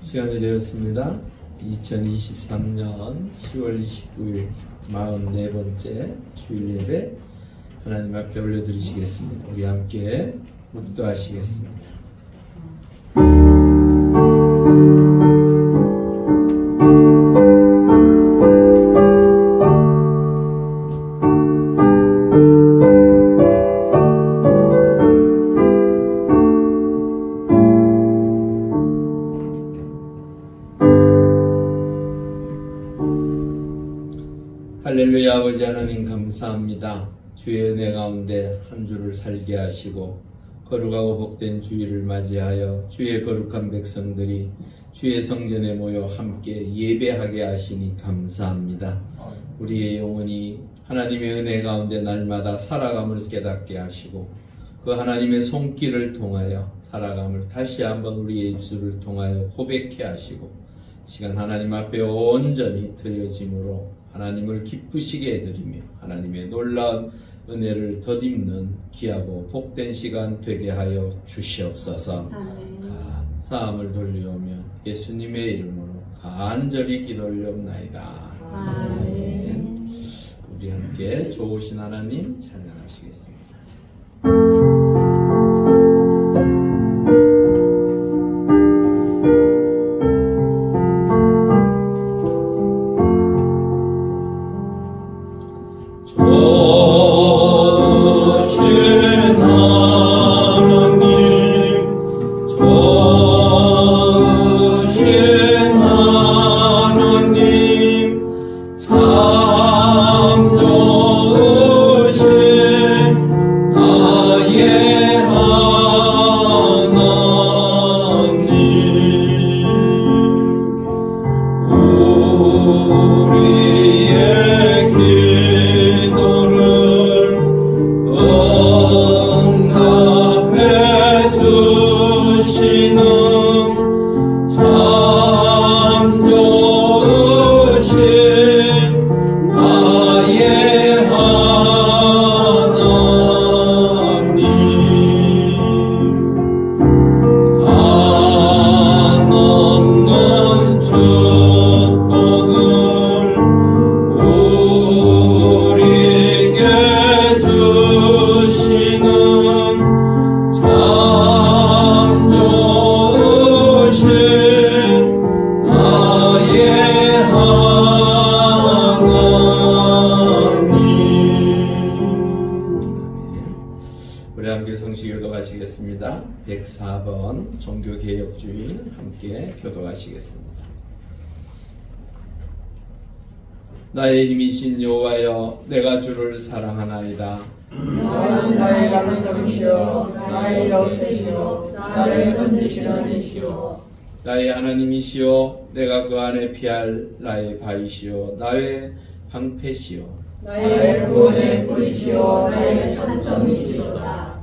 시간이 되었습니다. 2023년 10월 29일 44번째 주일 예배 하나님 앞에 올려드리시겠습니다. 우리 함께 묵도하시겠습니다. 할렐루야. 아버지 하나님 감사합니다. 주의 은혜 가운데 한 주를 살게 하시고 거룩하고 복된 주일을 맞이하여 주의 거룩한 백성들이 주의 성전에 모여 함께 예배하게 하시니 감사합니다. 우리의 영혼이 하나님의 은혜 가운데 날마다 살아감을 깨닫게 하시고 그 하나님의 손길을 통하여 살아감을 다시 한번 우리의 입술을 통하여 고백해 하시고 시간 하나님 앞에 온전히 드려짐으로 하나님을 기쁘시게 해드리며 하나님의 놀라운 은혜를 덧입는 귀하고 복된 시간 되게 하여 주시옵소서. 감사함을 돌리오며 예수님의 이름으로 간절히 기도 올려옵나이다. 아멘. 우리 함께 좋으신 하나님 찬양하시겠습니다. 우리 함께 성시 교독하시겠습니다. 104번 종교개혁주의 함께 교독하시겠습니다. 나의 힘이신 여호와여, 내가 주를 사랑하나이다. 너는 나의 감성이시오, 나의 역세시오, 나를 건지시는 이시오. 나의 하나님이시오, 내가 그 안에 피할 나의 바위시오, 나의 방패시오. 나의 구원의 뿌리시오, 나의 산성이시오다.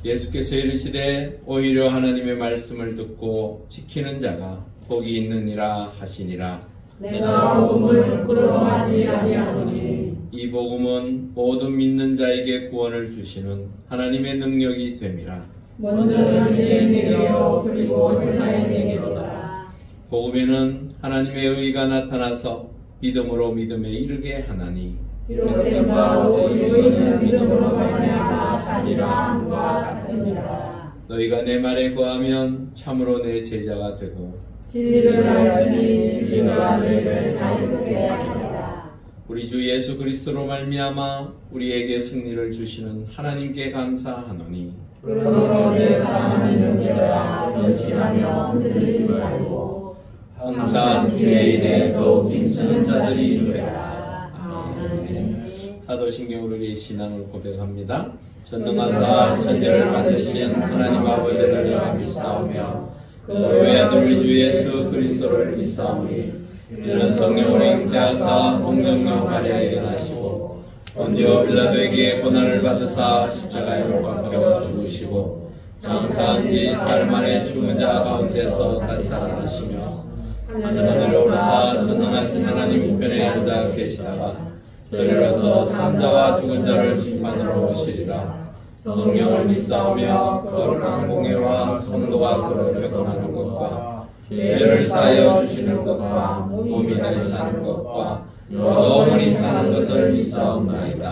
예수께서 이르시되 오히려 하나님의 말씀을 듣고 지키는 자가 복이 있느니라 하시니라. 내가 복음을 부끄러워하지 아니하노니 이 복음은 모든 믿는 자에게 구원을 주시는 하나님의 능력이 됨이라. 먼저는 유대인에게요, 그리고 헬라인에게로다. 복음에는 하나님의 의가 나타나서 믿음으로 믿음에 이르게 하나니 기록된 바 오직 의인은 믿음으로 말미암아 사리라 함과 같으니라. 너희가 내 말에 거하면 참으로 내 제자가 되고 진리를 알지니 진리가 너희를 자유롭게 하리라. 우리 주 예수 그리스도로 말미암아 우리에게 승리를 주시는 하나님께 감사하노니 그러므로 내 사랑하는 형제들아, 결심하며 흔들리지 말고 항상 주의 일에 더욱 힘쓰는 자들이 되라. 사도신경으로 우리의 신앙을 고백합니다. 전능하사 천지를 만드신 하나님 아버지를 내가 믿사오며 그 외아들 우리 주 예수 그리스도를 믿사오니 이는 성령으로 잉태하사 동정녀 마리아에게 나시고 본디오 빌라도에게 고난을 받으사 십자가에 못 박혀 죽으시고 장사한 지 사흘 만에 죽은 자 가운데서 다시 살아나시며 하늘로 오르사 전능하신 하나님 우편에 앉아 계시다가 저리로서 산자와 죽은 자를 심판으로 오시리라. 성령을 믿사오며 거룩한 공예와 성도가 서로 교통하는 것과 죄를 사하여 주시는 것과 몸이 다시 사는 것과 영원히 사는 것을 믿사옵나이다.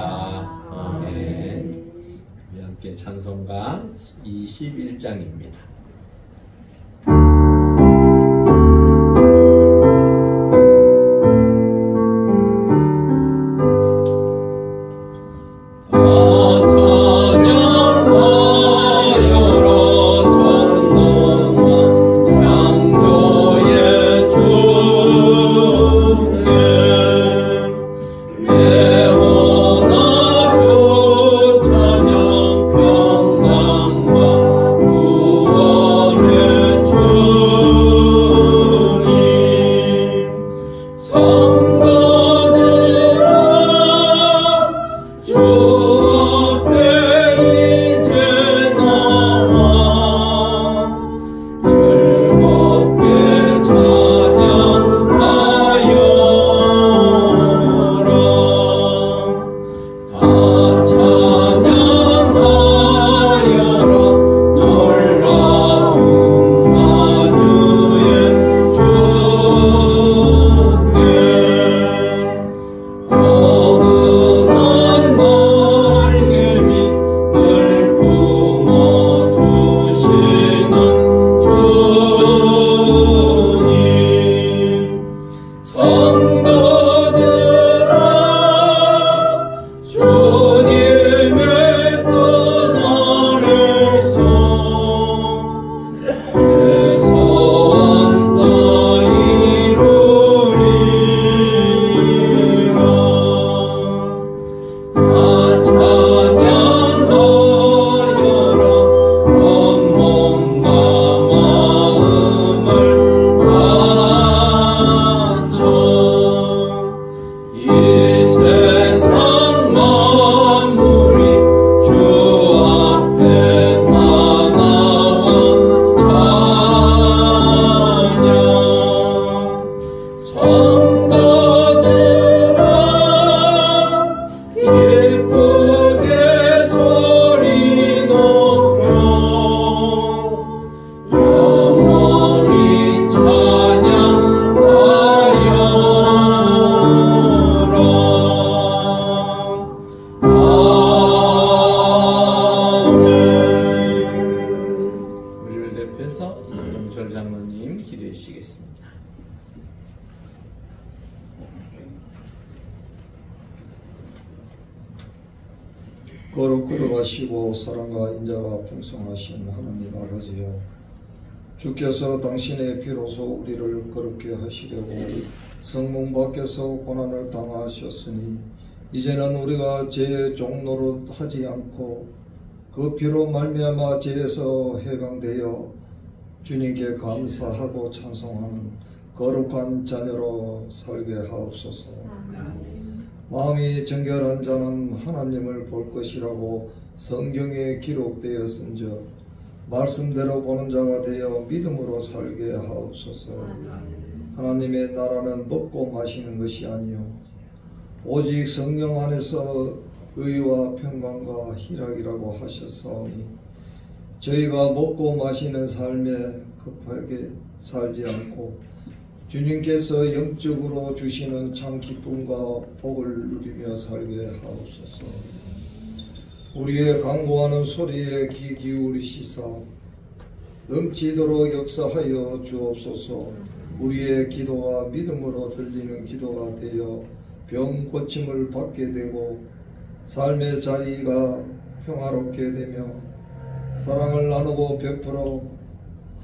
아멘. 우리 함께 찬송가 21장입니다. 거룩하시고 사랑과 인자가 풍성하신 하나님 아버지여, 주께서 당신의 피로소 우리를 거룩게 하시려고 성문 밖에서 고난을 당하셨으니 이제는 우리가 죄의 종노릇 하지 않고 그 피로 말미암아 죄에서 해방되어 주님께 감사하고 찬송하는 거룩한 자녀로 살게 하옵소서. 마음이 정결한 자는 하나님을 볼 것이라고 성경에 기록되었은즉 말씀대로 보는 자가 되어 믿음으로 살게 하옵소서. 하나님의 나라는 먹고 마시는 것이 아니요 오직 성령 안에서 의와 평강과 희락이라고 하셨사오니 저희가 먹고 마시는 삶에 급하게 살지 않고 주님께서 영적으로 주시는 참 기쁨과 복을 누리며 살게 하옵소서. 우리의 간구하는 소리에 귀 기울이시사 넘치도록 역사하여 주옵소서. 우리의 기도가 믿음으로 들리는 기도가 되어 병 고침을 받게 되고 삶의 자리가 평화롭게 되며 사랑을 나누고 베풀어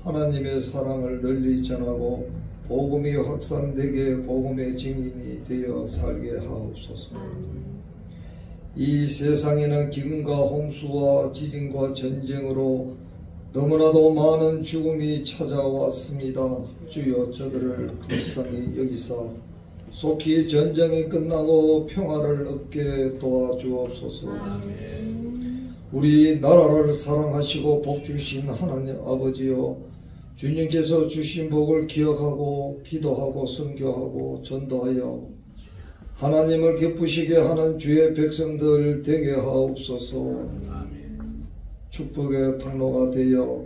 하나님의 사랑을 널리 전하고 복음이 확산되게 복음의 증인이 되어 살게 하옵소서. 이 세상에는 기근과 홍수와 지진과 전쟁으로 너무나도 많은 죽음이 찾아왔습니다. 주여 저들을 불쌍히 여기사 속히 전쟁이 끝나고 평화를 얻게 도와주옵소서. 우리 나라를 사랑하시고 복 주신 하나님 아버지여, 주님께서 주신 복을 기억하고 기도하고 선교하고 전도하여 하나님을 기쁘시게 하는 주의 백성들 되게 하옵소서. 축복의 통로가 되어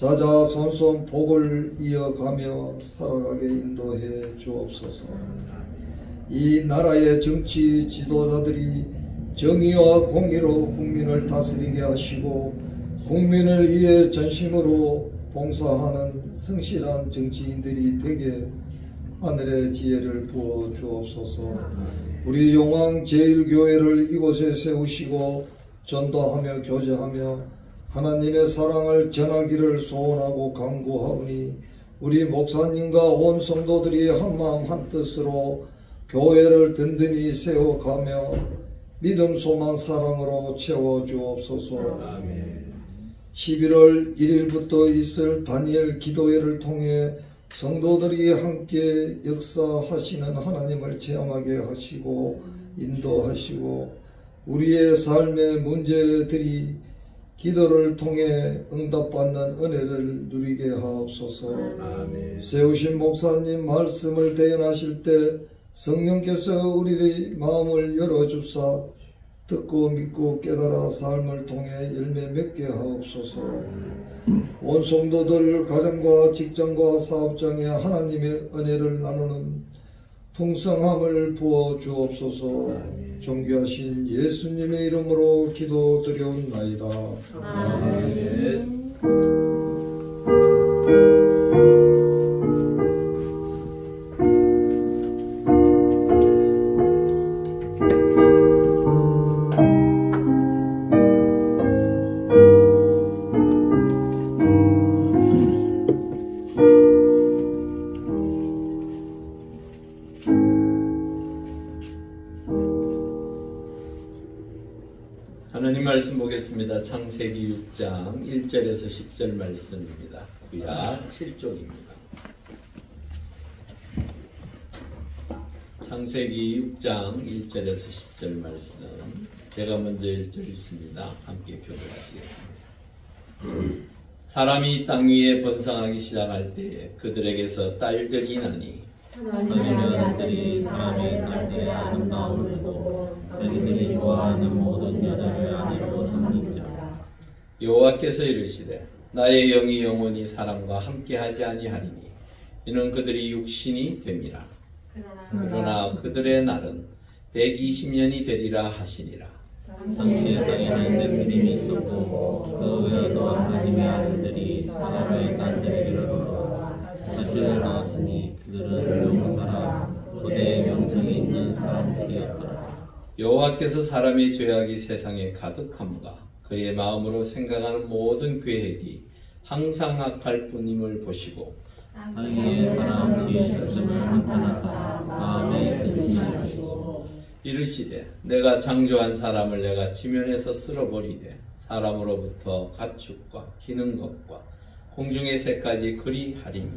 자자손손 복을 이어가며 살아가게 인도해 주옵소서. 이 나라의 정치 지도자들이 정의와 공의로 국민을 다스리게 하시고 국민을 위해 전심으로 봉사하는 성실한 정치인들이 되게 하늘의 지혜를 부어 주옵소서. 우리 용왕 제1교회를 이곳에 세우시고 전도하며 교제하며 하나님의 사랑을 전하기를 소원하고 간구하오니 우리 목사님과 온 성도들이 한마음 한뜻으로 교회를 든든히 세워가며 믿음, 소망, 사랑으로 채워주옵소서. 11월 1일부터 있을 다니엘 기도회를 통해 성도들이 함께 역사하시는 하나님을 체험하게 하시고 인도하시고 우리의 삶의 문제들이 기도를 통해 응답받는 은혜를 누리게 하옵소서. 세우신 목사님 말씀을 대연하실 때 성령께서 우리의 마음을 열어주사 듣고 믿고 깨달아 삶을 통해 열매 맺게 하옵소서. 온 성도들 가정과 직장과 사업장에 하나님의 은혜를 나누는 풍성함을 부어 주옵소서. 존귀하신 예수님의 이름으로 기도드려옵나이다. 아멘. 하나님 말씀 보겠습니다. 창세기 6장 1절에서 10절 말씀입니다. 구약 7쪽입니다. 창세기 6장 1절에서 10절 말씀, 제가 먼저 1절 읽습니다. 함께 교독하시겠습니다. 사람이 땅 위에 번성하기 시작할 때에 그들에게서 딸들이 나니 하나님의 아들들이 사람의 딸들의 아름다움을 보고 자기들이 좋아하는 모든 여자를 아내로 삼는지라. 여호와께서 이르시되 나의 영이 영원히 사람과 함께하지 아니하리니 이는 그들이 육신이 됨이라. 그러나 그들의 날은 120년이 되리라 하시니라. 당시에 땅에는 네피림이 있었고 그 외에도 하나님의 아들들이 사람의 딸들에게로 돌아와 자식을 낳았으니 그들은 용사람 고대의 명성이 있는 사람들이었더라. 여호와께서 사람의 죄악이 세상에 가득함과 그의 마음으로 생각하는 모든 계획이 항상 악할 뿐임을 보시고 땅에 사람 지으셨음을 한탄하사 마음에 근심하시고 이르시되 내가 창조한 사람을 내가 지면에서 쓸어버리되 사람으로부터 가축과 기는 것과 공중의 새까지 그리 하리니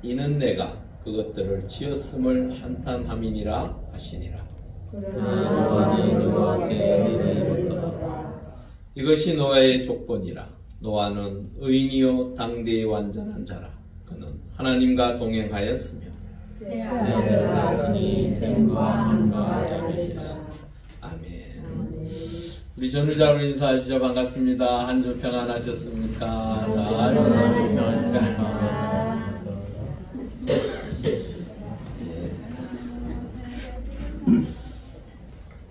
이는 내가 그것들을 지었음을 한탄함이니라 하시니라. 노아는 여호와께 은혜를 입었더라. 이것이 노아의 족본이라. 노아는 의인이요 당대의 완전한 자라. 그는 하나님과 동행하였으며 새 아들을 낳았으니 셈과 함과 야벳이라. 아멘. 우리 전우자로 인사하시죠. 반갑습니다. 한 주 평안하셨습니까? 잘 평안하셨습니까?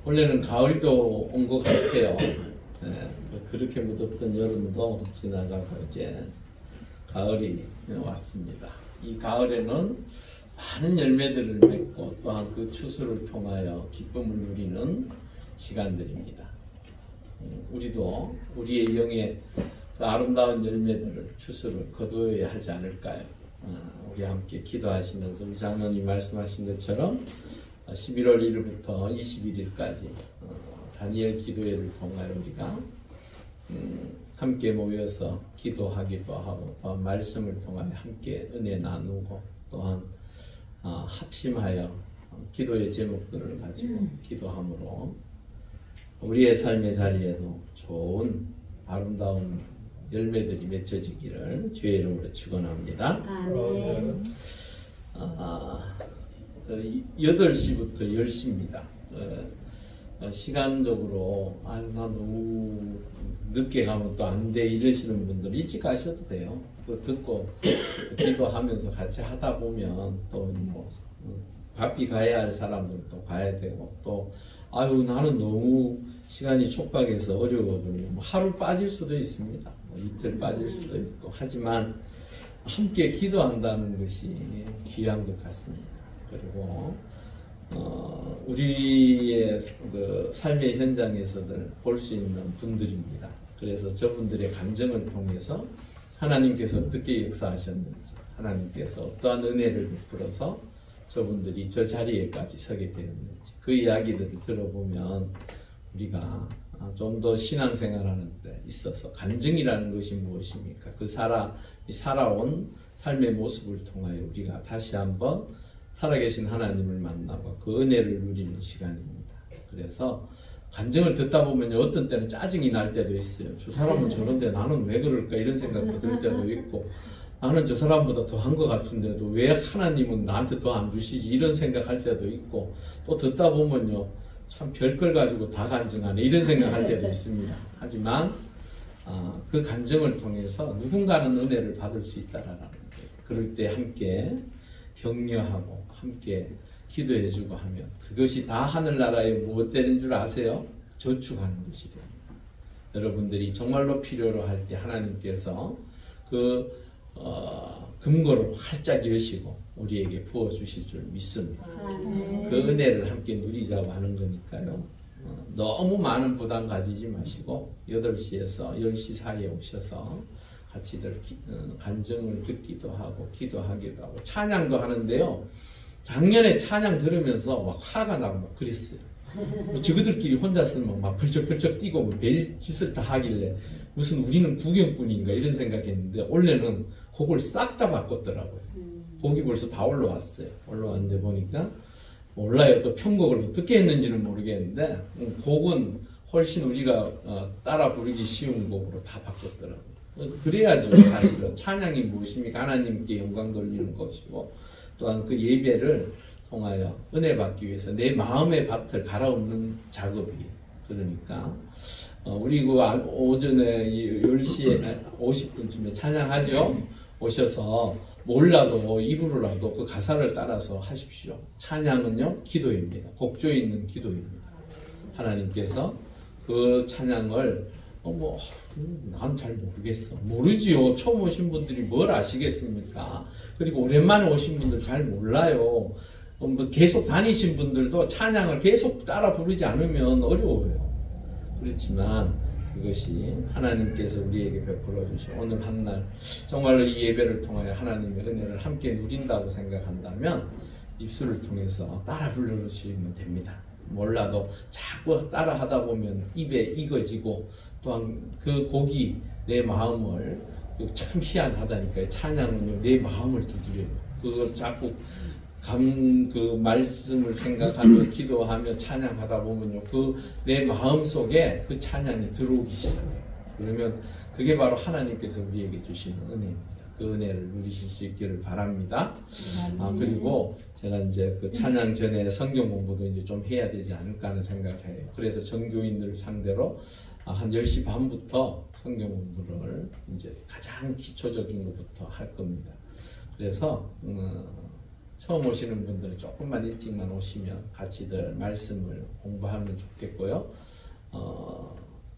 원래는 가을도 온 것 같아요. 네, 그렇게 묻었던 여름도 지나가고 이제 가을이 왔습니다. 이 가을에는 많은 열매들을 맺고 또한 그 추수를 통하여 기쁨을 누리는 시간들입니다. 우리도 우리의 영의 그 아름다운 열매들을 추수를 거두어야 하지 않을까요? 우리 함께 기도하시면서 우리 장로님 말씀하신 것처럼 11월 1일부터 21일까지 다니엘 기도회를 통하여 우리가 함께 모여서 기도하기도 하고 또한 말씀을 통하여 함께 은혜 나누고 또한 합심하여 기도의 제목들을 가지고 기도함으로 우리의 삶의 자리에도 좋은 아름다운 열매들이 맺혀지기를 주의 이름으로 축원합니다. 아멘. 8시부터 10시입니다. 시간적으로 아유 나 너무 늦게 가면 또 안 돼 이러시는 분들 일찍 가셔도 돼요. 그 듣고 기도하면서 같이 하다 보면 또 뭐 바삐 가야 할 사람들도 가야 되고 또 아유 나는 너무 시간이 촉박해서 어려워 그러면 뭐 하루 빠질 수도 있습니다. 뭐 이틀 빠질 수도 있고 하지만 함께 기도한다는 것이 귀한 것 같습니다. 그리고 우리의 그 삶의 현장에서들 볼 수 있는 분들입니다. 그래서 저분들의 감정을 통해서 하나님께서 어떻게 역사하셨는지, 하나님께서 어떠한 은혜를 베풀어서 저분들이 저 자리에까지 서게 되었는지 그 이야기들을 들어보면 우리가 좀 더 신앙생활하는 데 있어서 간증이라는 것이 무엇입니까? 그 살아온 삶의 모습을 통하여 우리가 다시 한번 살아계신 하나님을 만나고 그 은혜를 누리는 시간입니다. 그래서 간증을 듣다 보면 어떤 때는 짜증이 날 때도 있어요. 저 사람은 저런데 나는 왜 그럴까 이런 생각도 들 때도 있고 나는 저 사람보다 더 한 것 같은데도 왜 하나님은 나한테 더 안 주시지 이런 생각할 때도 있고 또 듣다 보면요 참 별걸 가지고 다 간증하네 이런 생각할 때도 있습니다. 하지만 그 간증을 통해서 누군가는 은혜를 받을 수 있다라는 거예요. 그럴 때 함께 격려하고 함께 기도해주고 하면 그것이 다 하늘나라에 무엇 되는 줄 아세요? 저축하는 것이 됩니다. 여러분들이 정말로 필요로 할 때 하나님께서 그 금고를 활짝 여시고 우리에게 부어주실 줄 믿습니다. 그 은혜를 함께 누리자고 하는 거니까요. 너무 많은 부담 가지지 마시고 8시에서 10시 사이에 오셔서 같이들 간증을 듣기도 하고 기도하기도 하고 찬양도 하는데요. 작년에 찬양 들으면서 막 화가 나고 막 그랬어요. 저그들끼리 혼자서 막 펄쩍펄쩍 뛰고 뭐 별짓을 다 하길래 무슨 우리는 구경꾼인가 이런 생각했는데 올해는 곡을 싹 다 바꿨더라고요. 곡이 벌써 다 올라왔어요. 올라왔는데 보니까 몰라요. 또 편곡을 어떻게 했는지는 모르겠는데 곡은 훨씬 우리가 따라 부르기 쉬운 곡으로 다 바꿨더라고요. 그래야죠. 사실은 찬양이 무엇입니까? 하나님께 영광 돌리는 것이고 또한 그 예배를 통하여 은혜 받기 위해서 내 마음의 밭을 갈아엎는 작업이에요. 그러니까 우리 그 오전에 10시에 50분쯤에 찬양하죠. 오셔서 몰라도 입으로라도 그 가사를 따라서 하십시오. 찬양은요 기도입니다. 곡조에 있는 기도입니다. 하나님께서 그 찬양을 난 잘 모르겠어. 모르지요. 처음 오신 분들이 뭘 아시겠습니까? 그리고 오랜만에 오신 분들 잘 몰라요. 계속 다니신 분들도 찬양을 계속 따라 부르지 않으면 어려워요. 그렇지만 그것이 하나님께서 우리에게 베풀어 주신 오늘 한날 정말로 이 예배를 통하여 하나님의 은혜를 함께 누린다고 생각한다면 입술을 통해서 따라 불러주시면 됩니다. 몰라도 자꾸 따라 하다 보면 입에 익어지고 또한 그 곡이 내 마음을 참 희한하다니까요. 찬양은요 내 마음을 두드려요. 그걸 자꾸 그 말씀을 생각하며 기도하며 찬양하다 보면요 그 내 마음 속에 그 찬양이 들어오기 시작해요. 그러면 그게 바로 하나님께서 우리에게 주시는 은혜입니다. 그 은혜를 누리실 수 있기를 바랍니다. 그리고 제가 이제 그 찬양 전에 성경 공부도 이제 좀 해야 되지 않을까 하는 생각을 해요. 그래서 전교인들 상대로 한 10시 반부터 성경 공부를 이제 가장 기초적인 것부터 할 겁니다. 그래서 처음 오시는 분들은 조금만 일찍만 오시면 같이들 말씀을 공부하면 좋겠고요.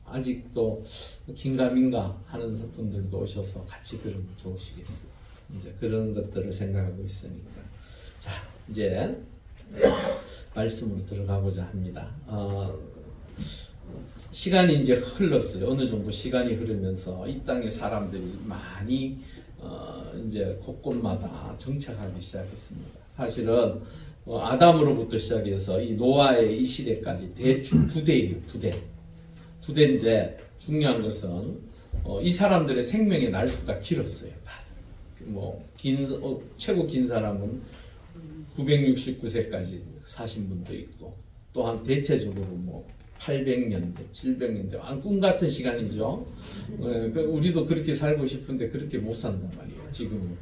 아직도 긴가민가 하는 분들도 오셔서 같이 들으면 좋으시겠어요. 이제 그런 것들을 생각하고 있으니까. 자, 이제 말씀으로 들어가고자 합니다. 시간이 이제 흘렀어요. 어느 정도 시간이 흐르면서 이 땅의 사람들이 많이 이제 곳곳마다 정착하기 시작했습니다. 사실은 아담으로부터 시작해서 이 노아의 이 시대까지 대충 9대예요. 9대인데 중요한 것은 이 사람들의 생명의 날수가 길었어요. 최고 긴 사람은 969세까지 사신 분도 있고 또한 대체적으로 800년대, 700년대, 꿈 같은 시간이죠. 우리도 그렇게 살고 싶은데 그렇게 못 산단 말이에요. 지금은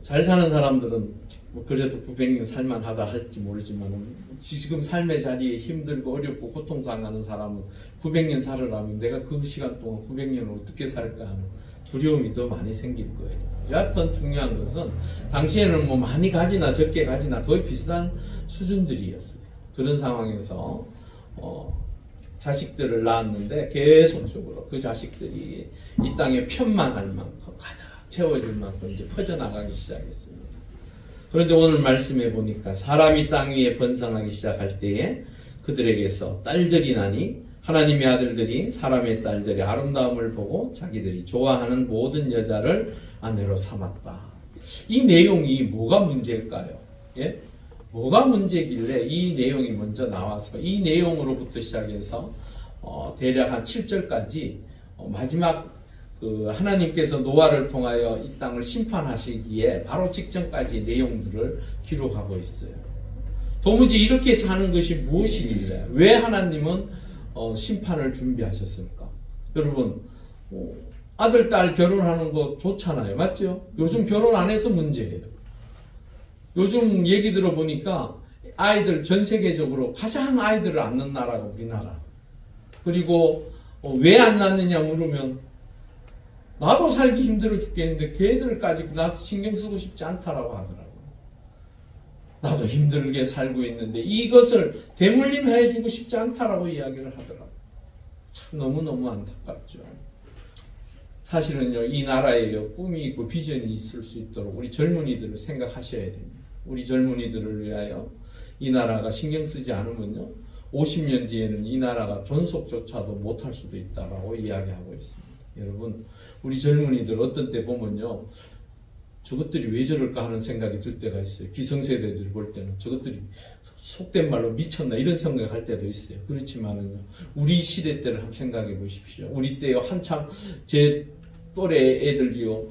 잘 사는 사람들은 뭐 그래도 900년 살만하다 할지 모르지만 지금 삶의 자리에 힘들고 어렵고 고통당하는 사람은 900년 살으라면 내가 그 시간 동안 900년을 어떻게 살까 하는 두려움이 더 많이 생길 거예요. 여하튼 중요한 것은 당시에는 뭐 많이 가지나 적게 가지나 거의 비슷한 수준들이었어요. 그런 상황에서 자식들을 낳았는데 계속적으로 그 자식들이 이 땅에 편만할 만큼 가득 채워질 만큼 이제 퍼져나가기 시작했습니다. 그런데 오늘 말씀해 보니까 사람이 땅 위에 번성하기 시작할 때에 그들에게서 딸들이 나니 하나님의 아들들이 사람의 딸들의 아름다움을 보고 자기들이 좋아하는 모든 여자를 아내로 삼았다. 이 내용이 뭐가 문제일까요? 예? 뭐가 문제길래 이 내용이 먼저 나와서 이 내용으로부터 시작해서 대략 한 7절까지 마지막 그 하나님께서 노아를 통하여 이 땅을 심판하시기에 바로 직전까지 내용들을 기록하고 있어요. 도무지 이렇게 사는 것이 무엇이길래 왜 하나님은 심판을 준비하셨을까? 여러분 아들 딸 결혼하는 거 좋잖아요. 맞죠? 요즘 결혼 안 해서 문제예요. 요즘 얘기 들어보니까 아이들 전 세계적으로 가장 아이들을 안 낳는 나라가 우리나라. 그리고 왜 안 낳느냐 물으면 나도 살기 힘들어 죽겠는데 걔들까지 나서 신경 쓰고 싶지 않다라고 하더라고요. 나도 힘들게 살고 있는데 이것을 대물림 해주고 싶지 않다라고 이야기를 하더라고요. 참 너무너무 안타깝죠. 사실은요, 이 나라에 꿈이 있고 비전이 있을 수 있도록 우리 젊은이들을 생각하셔야 됩니다. 우리 젊은이들을 위하여 이 나라가 신경 쓰지 않으면요, 50년 뒤에는 이 나라가 존속조차도 못할 수도 있다라고 이야기하고 있습니다. 여러분, 우리 젊은이들 어떤 때 보면요, 저것들이 왜 저럴까 하는 생각이 들 때가 있어요. 기성세대들이 볼 때는 저것들이 속된 말로 미쳤나 이런 생각할 때도 있어요. 그렇지만은요, 우리 시대 때를 한번 생각해 보십시오. 우리 때요, 한참 제 또래 애들이요,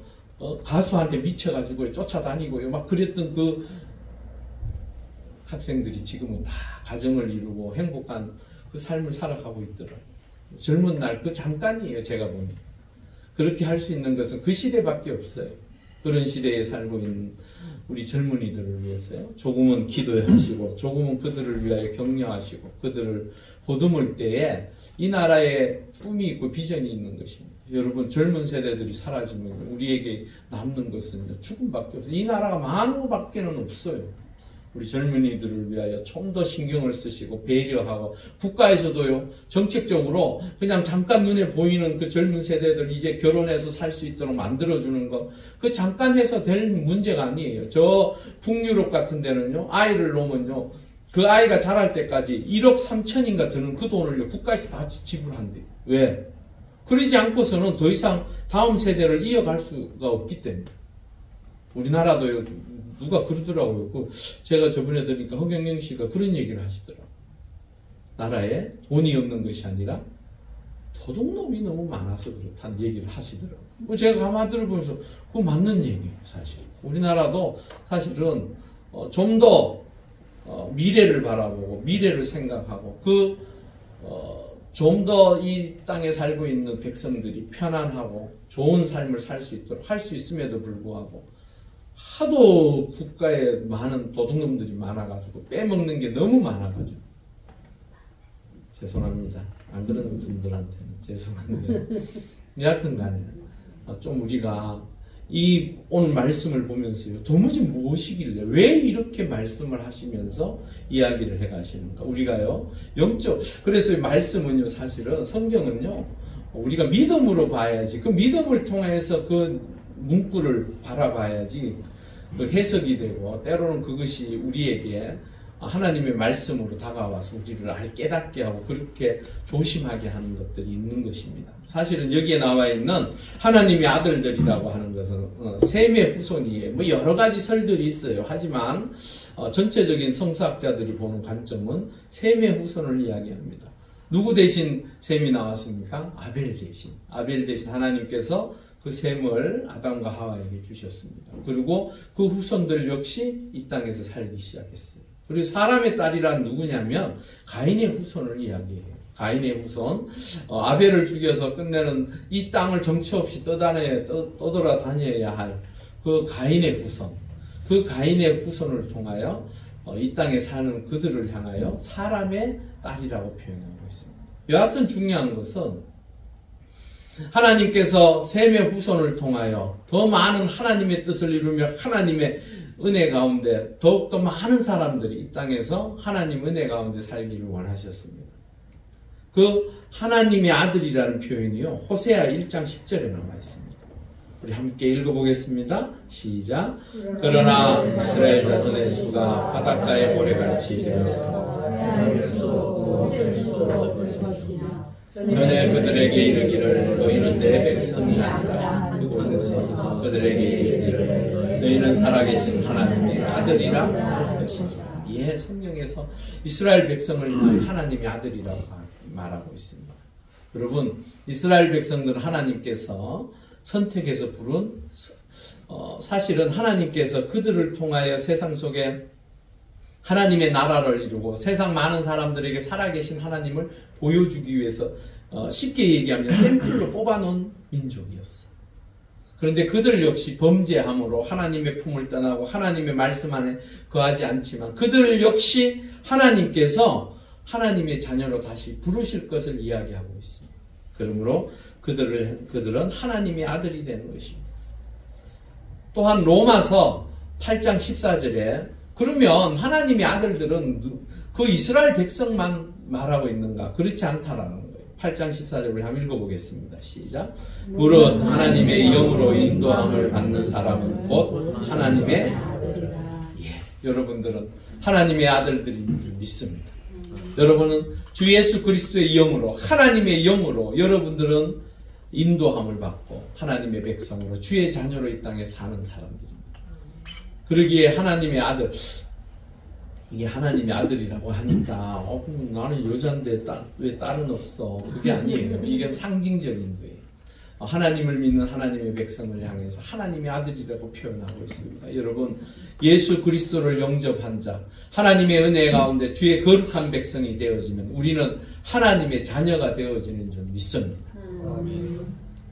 가수한테 미쳐가지고 쫓아다니고요, 막 그랬던 그 학생들이 지금은 다 가정을 이루고 행복한 그 삶을 살아가고 있더라고요. 젊은 날 그 잠깐이에요. 제가 보니 그렇게 할 수 있는 것은 그 시대밖에 없어요. 그런 시대에 살고 있는 우리 젊은이들을 위해서요, 조금은 기도하시고 조금은 그들을 위하여 격려하시고 그들을 보듬을 때에 이 나라에 꿈이 있고 비전이 있는 것입니다. 여러분, 젊은 세대들이 사라지면 우리에게 남는 것은 죽음밖에 없어요. 이 나라가 많은 것밖에 없어요. 우리 젊은이들을 위하여 좀 더 신경을 쓰시고 배려하고, 국가에서도요, 정책적으로 그냥 잠깐 눈에 보이는 그 젊은 세대들 이제 결혼해서 살 수 있도록 만들어주는 것, 그 잠깐 해서 될 문제가 아니에요. 저 북유럽 같은 데는요, 아이를 놓으면요, 그 아이가 자랄 때까지 1억 3천인가 드는 그 돈을요, 국가에서 다 지불한대요. 왜? 그러지 않고서는 더 이상 다음 세대를 이어갈 수가 없기 때문에. 우리나라도요, 누가 그러더라고요. 제가 저번에 들으니까 허경영 씨가 그런 얘기를 하시더라고요. 나라에 돈이 없는 것이 아니라 도둑놈이 너무 많아서 그렇다는 얘기를 하시더라고요. 제가 가만히 들어보면서 그거 맞는 얘기예요, 사실. 우리나라도 사실은 좀 더 미래를 바라보고 미래를 생각하고 좀 더 이 땅에 살고 있는 백성들이 편안하고 좋은 삶을 살 수 있도록 할 수 있음에도 불구하고 하도 국가에 많은 도둑놈들이 많아가지고 빼먹는 게 너무 많아가지고, 죄송합니다. 안 그런 분들한테는 죄송한데, 여하튼 간에 좀 우리가 이 오늘 말씀을 보면서요, 도무지 무엇이길래 왜 이렇게 말씀을 하시면서 이야기를 해가시는가. 우리가요, 그래서 말씀은요, 사실은 성경은요, 우리가 믿음으로 봐야지, 그 믿음을 통해서 그 문구를 바라봐야지 그 해석이 되고, 때로는 그것이 우리에게 하나님의 말씀으로 다가와서 우리를 깨닫게 하고 그렇게 조심하게 하는 것들이 있는 것입니다. 사실은 여기에 나와 있는 하나님의 아들들이라고 하는 것은 셈의 후손이에요. 뭐 여러 가지 설들이 있어요. 하지만 전체적인 성서학자들이 보는 관점은 셈의 후손을 이야기합니다. 누구 대신 셈이 나왔습니까? 아벨 대신 하나님께서 그 셈을 아담과 하와에게 주셨습니다. 그리고 그 후손들 역시 이 땅에서 살기 시작했어요. 그리고 사람의 딸이란 누구냐면 가인의 후손을 이야기해요. 가인의 후손, 아벨을 죽여서 끝내는 이 땅을 정처 없이 떠돌아다녀야 할 그 가인의 후손, 그 가인의 후손을 통하여 이 땅에 사는 그들을 향하여 사람의 딸이라고 표현하고 있습니다. 여하튼 중요한 것은 하나님께서 셈의 후손을 통하여 더 많은 하나님의 뜻을 이루며 하나님의 은혜 가운데 더욱더 많은 사람들이 이 땅에서 하나님 은혜 가운데 살기를 원하셨습니다. 그 하나님의 아들이라는 표현이요, 호세아 1장 10절에 나와 있습니다. 우리 함께 읽어보겠습니다. 시작. 그러나 이스라엘 자손의 수가 바닷가의 모래같이 되었으므로 전에 그들에게 이르기를 너희는 내 백성이 아니라 그곳에서 그들에게 이르기를 너희는 살아계신 하나님의 아들이라 할 것이니라. 예, 성경에서 이스라엘 백성을 하나님의 아들이라고 말하고 있습니다. 여러분, 이스라엘 백성들은 하나님께서 선택해서 부른, 사실은 하나님께서 그들을 통하여 세상 속에 하나님의 나라를 이루고 세상 많은 사람들에게 살아계신 하나님을 보여주기 위해서 쉽게 얘기하면 샘플로 뽑아놓은 민족이었어. 그런데 그들 역시 범죄함으로 하나님의 품을 떠나고 하나님의 말씀 안에 거하지 않지만 그들 역시 하나님께서 하나님의 자녀로 다시 부르실 것을 이야기하고 있습니다. 그러므로 그들은 하나님의 아들이 되는 것입니다. 또한 로마서 8장 14절에 그러면 하나님의 아들들은 그 이스라엘 백성만 말하고 있는가? 그렇지 않다라는 거예요. 8장 14절 우리 한번 읽어보겠습니다. 시작. 무릇 하나님의 영으로 인도함을 받는 사람은 곧 하나님의 아들이라. 예, 여러분들은 하나님의 아들들인 믿습니다. 여러분은 주 예수 그리스도의 영으로, 하나님의 영으로 여러분들은 인도함을 받고 하나님의 백성으로 주의 자녀로 이 땅에 사는 사람들입니다. 그러기에 하나님의 아들, 이게 하나님의 아들이라고 하니까 나는 여자인데 왜 딸은 없어? 그게 아니에요. 이게 상징적인 거예요. 하나님을 믿는 하나님의 백성을 향해서 하나님의 아들이라고 표현하고 있습니다. 여러분, 예수 그리스도를 영접한 자, 하나님의 은혜 가운데 주의 거룩한 백성이 되어지면 우리는 하나님의 자녀가 되어지는 줄 믿습니다.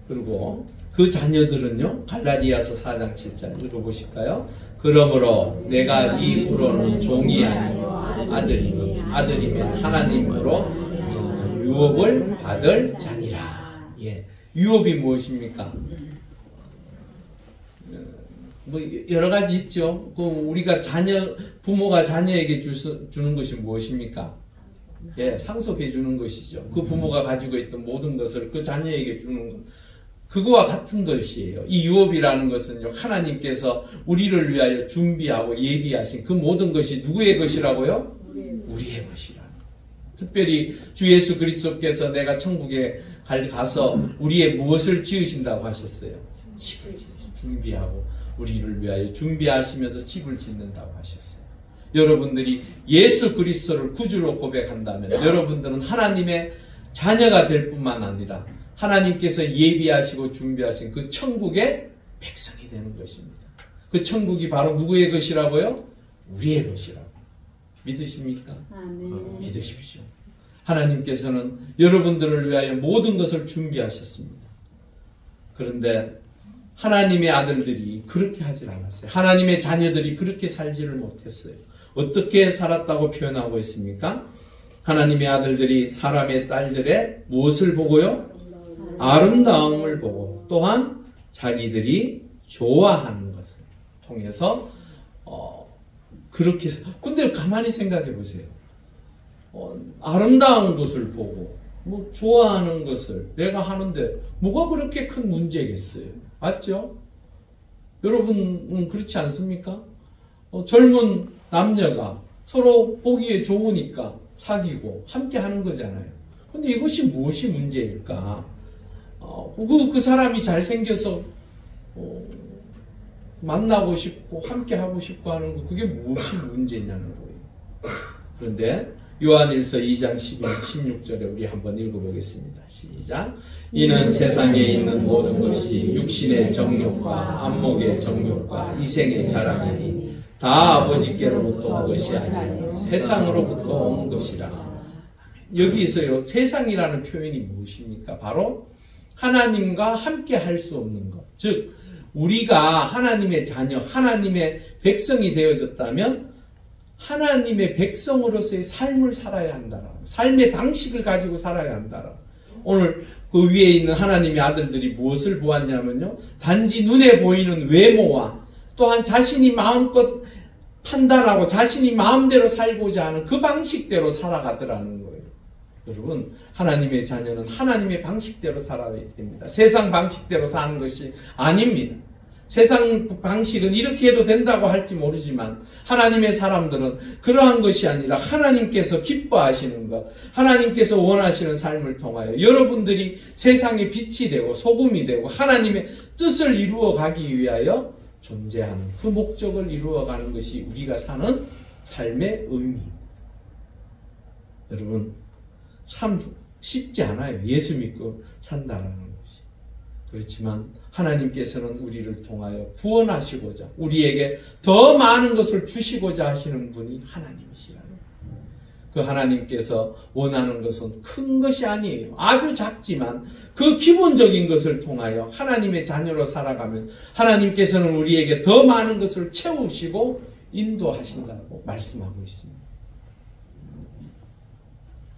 그리고 그 자녀들은요, 갈라디아서 4장 7절 읽어보실까요? 그러므로 내가 이 부로는 종이 아니요 아들이면 하나님으로 유업을 받을 자니라. 예, 유업이 무엇입니까? 뭐 여러 가지 있죠. 그 우리가 부모가 자녀에게 주는 것이 무엇입니까? 예, 상속해 주는 것이죠. 그 부모가 가지고 있던 모든 것을 그 자녀에게 주는 것. 그거와 같은 것이에요. 이 유업이라는 것은요, 하나님께서 우리를 위하여 준비하고 예비하신 그 모든 것이 누구의 것이라고요? 우리의 것이라. 특별히 주 예수 그리스도께서 내가 천국에 가서 우리의 무엇을 지으신다고 하셨어요? 집을 준비하고 우리를 위하여 준비하시면서 집을 짓는다고 하셨어요. 여러분들이 예수 그리스도를 구주로 고백한다면 여러분들은 하나님의 자녀가 될 뿐만 아니라 하나님께서 예비하시고 준비하신 그 천국의 백성이 되는 것입니다. 그 천국이 바로 누구의 것이라고요? 우리의 것이라고. 믿으십니까? 믿으십시오. 하나님께서는 여러분들을 위하여 모든 것을 준비하셨습니다. 그런데 하나님의 아들들이 그렇게 하질 않았어요. 하나님의 자녀들이 그렇게 살지를 못했어요. 어떻게 살았다고 표현하고 있습니까? 하나님의 아들들이 사람의 딸들의 무엇을 보고요? 아름다움을 보고 또한 자기들이 좋아하는 것을 통해서 그렇게 해서, 근데 가만히 생각해 보세요. 아름다운 것을 보고 뭐 좋아하는 것을 내가 하는데 뭐가 그렇게 큰 문제겠어요? 맞죠? 여러분은 그렇지 않습니까? 젊은 남녀가 서로 보기에 좋으니까 사귀고 함께 하는 거잖아요. 근데 이것이 무엇이 문제일까? 그 사람이 잘생겨서 만나고 싶고 함께 하고 싶고 하는 거, 그게 무엇이 문제냐는 거예요. 그런데 요한일서 2장 16절에 우리 한번 읽어보겠습니다. 시작. 이는 세상에 있는 모든 것이 육신의 정욕과 안목의 정욕과 이생의 자랑이니 다 아버지께로부터 온 것이 아니요 세상으로부터 온 것이라. 여기서요, 세상이라는 표현이 무엇입니까? 바로 하나님과 함께 할 수 없는 것. 즉 우리가 하나님의 자녀, 하나님의 백성이 되어졌다면 하나님의 백성으로서의 삶을 살아야 한다. 삶의 방식을 가지고 살아야 한다. 오늘 그 위에 있는 하나님의 아들들이 무엇을 보았냐면요. 단지 눈에 보이는 외모와 또한 자신이 마음껏 판단하고 자신이 마음대로 살고자 하는 그 방식대로 살아가더라는 거예요. 여러분, 하나님의 자녀는 하나님의 방식대로 살아야 됩니다. 세상 방식대로 사는 것이 아닙니다. 세상 방식은 이렇게 해도 된다고 할지 모르지만 하나님의 사람들은 그러한 것이 아니라 하나님께서 기뻐하시는 것, 하나님께서 원하시는 삶을 통하여 여러분들이 세상의 빛이 되고 소금이 되고 하나님의 뜻을 이루어가기 위하여 존재하는 그 목적을 이루어가는 것이 우리가 사는 삶의 의미입니다. 여러분, 참 쉽지 않아요. 예수 믿고 산다는 것이. 그렇지만 하나님께서는 우리를 통하여 구원하시고자 우리에게 더 많은 것을 주시고자 하시는 분이 하나님이시라는 그 하나님께서 원하는 것은 큰 것이 아니에요. 아주 작지만 그 기본적인 것을 통하여 하나님의 자녀로 살아가면 하나님께서는 우리에게 더 많은 것을 채우시고 인도하신다고 말씀하고 있습니다.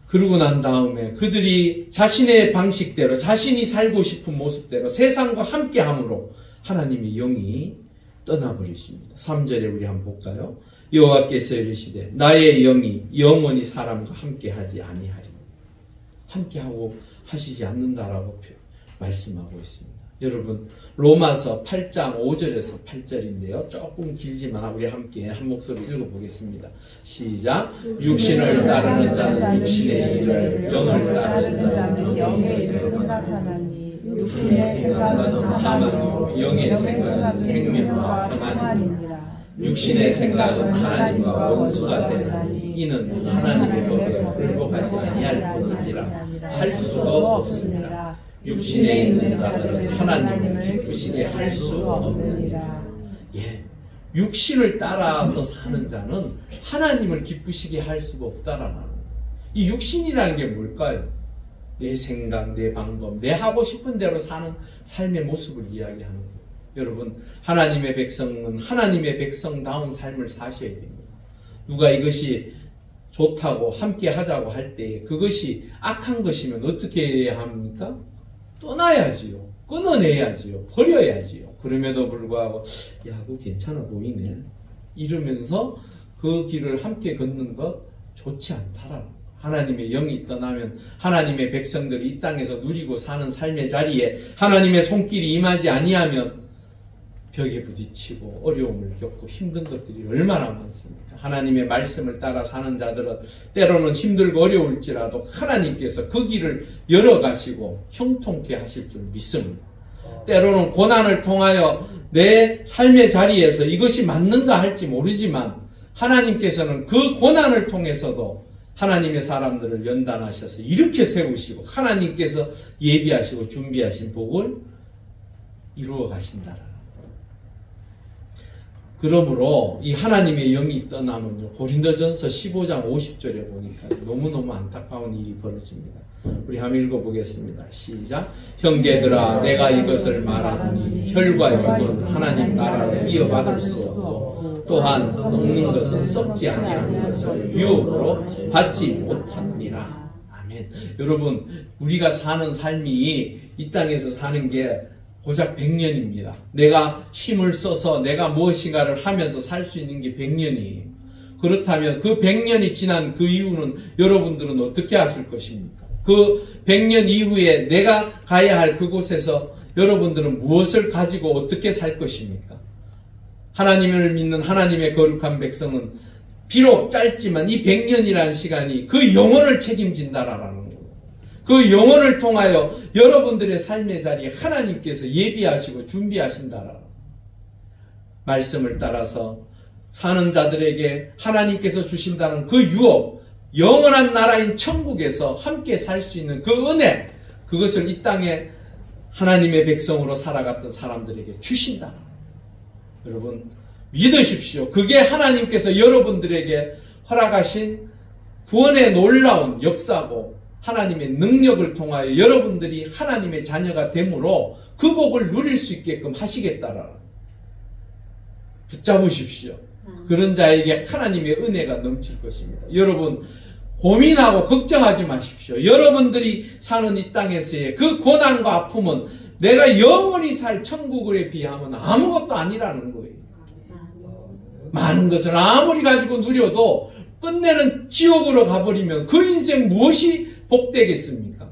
그러고 난 다음에 그들이 자신의 방식대로 자신이 살고 싶은 모습대로 세상과 함께함으로 하나님의 영이 떠나버리십니다. 3절에 우리 한번 볼까요? 여호와께서 이르시되 나의 영이 영원히 사람과 함께하지 아니하리니 함께하고 하시지 않는다라고 말씀하고 있습니다. 여러분, 로마서 8장 5절에서 8절인데요. 조금 길지만 우리 함께 한 목소리 읽어보겠습니다. 시작. 육신을 따르는 자는 육신의 일을, 영을 따르는 자는 영의 일을 생각하나니 육신의 생각은 사망이요 영의 생각은 생명과 평안이니라. 육신의 생각은 하나님과 원수가 되나니 이는 하나님의 법에 불복하지 아니할 뿐 아니라 할 수가 없습니다. 육신에 있는 자들은 하나님을 기쁘시게 할 수 없느니라. 예, 육신을 따라서 사는 자는 하나님을 기쁘시게 할 수가 없다라는 거예요. 이 육신이라는 게 뭘까요? 내 생각, 내 방법, 내 하고 싶은 대로 사는 삶의 모습을 이야기하는 거예요. 여러분, 하나님의 백성은 하나님의 백성다운 삶을 사셔야 됩니다. 누가 이것이 좋다고 함께 하자고 할 때 그것이 악한 것이면 어떻게 해야 합니까? 떠나야지요. 끊어내야지요. 버려야지요. 그럼에도 불구하고 야, 그거 괜찮아 보이네. 이러면서 그 길을 함께 걷는 것 좋지 않다라는 거. 하나님의 영이 떠나면 하나님의 백성들이 이 땅에서 누리고 사는 삶의 자리에 하나님의 손길이 임하지 아니하면 벽에 부딪히고 어려움을 겪고 힘든 것들이 얼마나 많습니까? 하나님의 말씀을 따라 사는 자들은 때로는 힘들고 어려울지라도 하나님께서 그 길을 열어가시고 형통케 하실 줄 믿습니다. 때로는 고난을 통하여 내 삶의 자리에서 이것이 맞는가 할지 모르지만 하나님께서는 그 고난을 통해서도 하나님의 사람들을 연단하셔서 이렇게 세우시고 하나님께서 예비하시고 준비하신 복을 이루어 가신다라는 거예요. 그러므로 이 하나님의 영이 떠나면요, 고린도전서 15장 50절에 보니까 너무너무 안타까운 일이 벌어집니다. 우리 한번 읽어보겠습니다. 시작. 형제들아, 내가 이것을 말하노니 혈과 육은 하나님 나라를 이어받을 수 없고 또한 썩는 것은 썩지 아니하는 것을 유업으로 받지 못하느니라. 아멘. 여러분, 우리가 사는 삶이 이 땅에서 사는 게 고작 100년입니다. 내가 힘을 써서 내가 무엇인가를 하면서 살 수 있는 게 100년이에요. 그렇다면 그 100년이 지난 그 이후는 여러분들은 어떻게 하실 것입니까? 그 100년 이후에 내가 가야 할 그곳에서 여러분들은 무엇을 가지고 어떻게 살 것입니까? 하나님을 믿는 하나님의 거룩한 백성은 비록 짧지만 이 100년이라는 시간이 그 영혼을 책임진다라는 거예요. 그 영혼을 통하여 여러분들의 삶의 자리에 하나님께서 예비하시고 준비하신다라는 말씀을 따라서 사는 자들에게 하나님께서 주신다는 그 유업, 영원한 나라인 천국에서 함께 살 수 있는 그 은혜, 그것을 이 땅에 하나님의 백성으로 살아갔던 사람들에게 주신다. 여러분, 믿으십시오. 그게 하나님께서 여러분들에게 허락하신 구원의 놀라운 역사고 하나님의 능력을 통하여 여러분들이 하나님의 자녀가 됨으로 그 복을 누릴 수 있게끔 하시겠다라. 붙잡으십시오. 그런 자에게 하나님의 은혜가 넘칠 것입니다. 여러분 고민하고 걱정하지 마십시오. 여러분들이 사는 이 땅에서의 그 고난과 아픔은 내가 영원히 살 천국에 비하면 아무것도 아니라는 거예요. 많은 것을 아무리 가지고 누려도 끝내는 지옥으로 가버리면 그 인생 무엇이 복되겠습니까?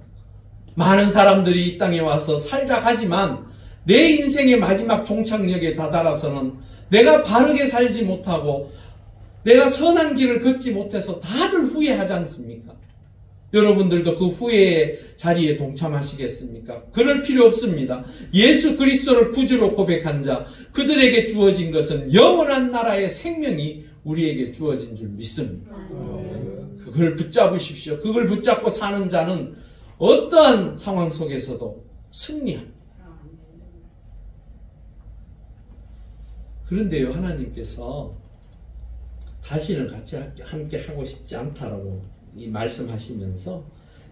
많은 사람들이 이 땅에 와서 살다 가지만 내 인생의 마지막 종착역에 다다라서는 내가 바르게 살지 못하고 내가 선한 길을 걷지 못해서 다들 후회하지 않습니까? 여러분들도 그 후회의 자리에 동참하시겠습니까? 그럴 필요 없습니다. 예수 그리스도를 구주로 고백한 자, 그들에게 주어진 것은 영원한 나라의 생명이 우리에게 주어진 줄 믿습니다. 그걸 붙잡으십시오. 그걸 붙잡고 사는 자는 어떠한 상황 속에서도 승리합니다. 그런데요, 하나님께서 다시는 같이 함께 하고 싶지 않다라고 이 말씀하시면서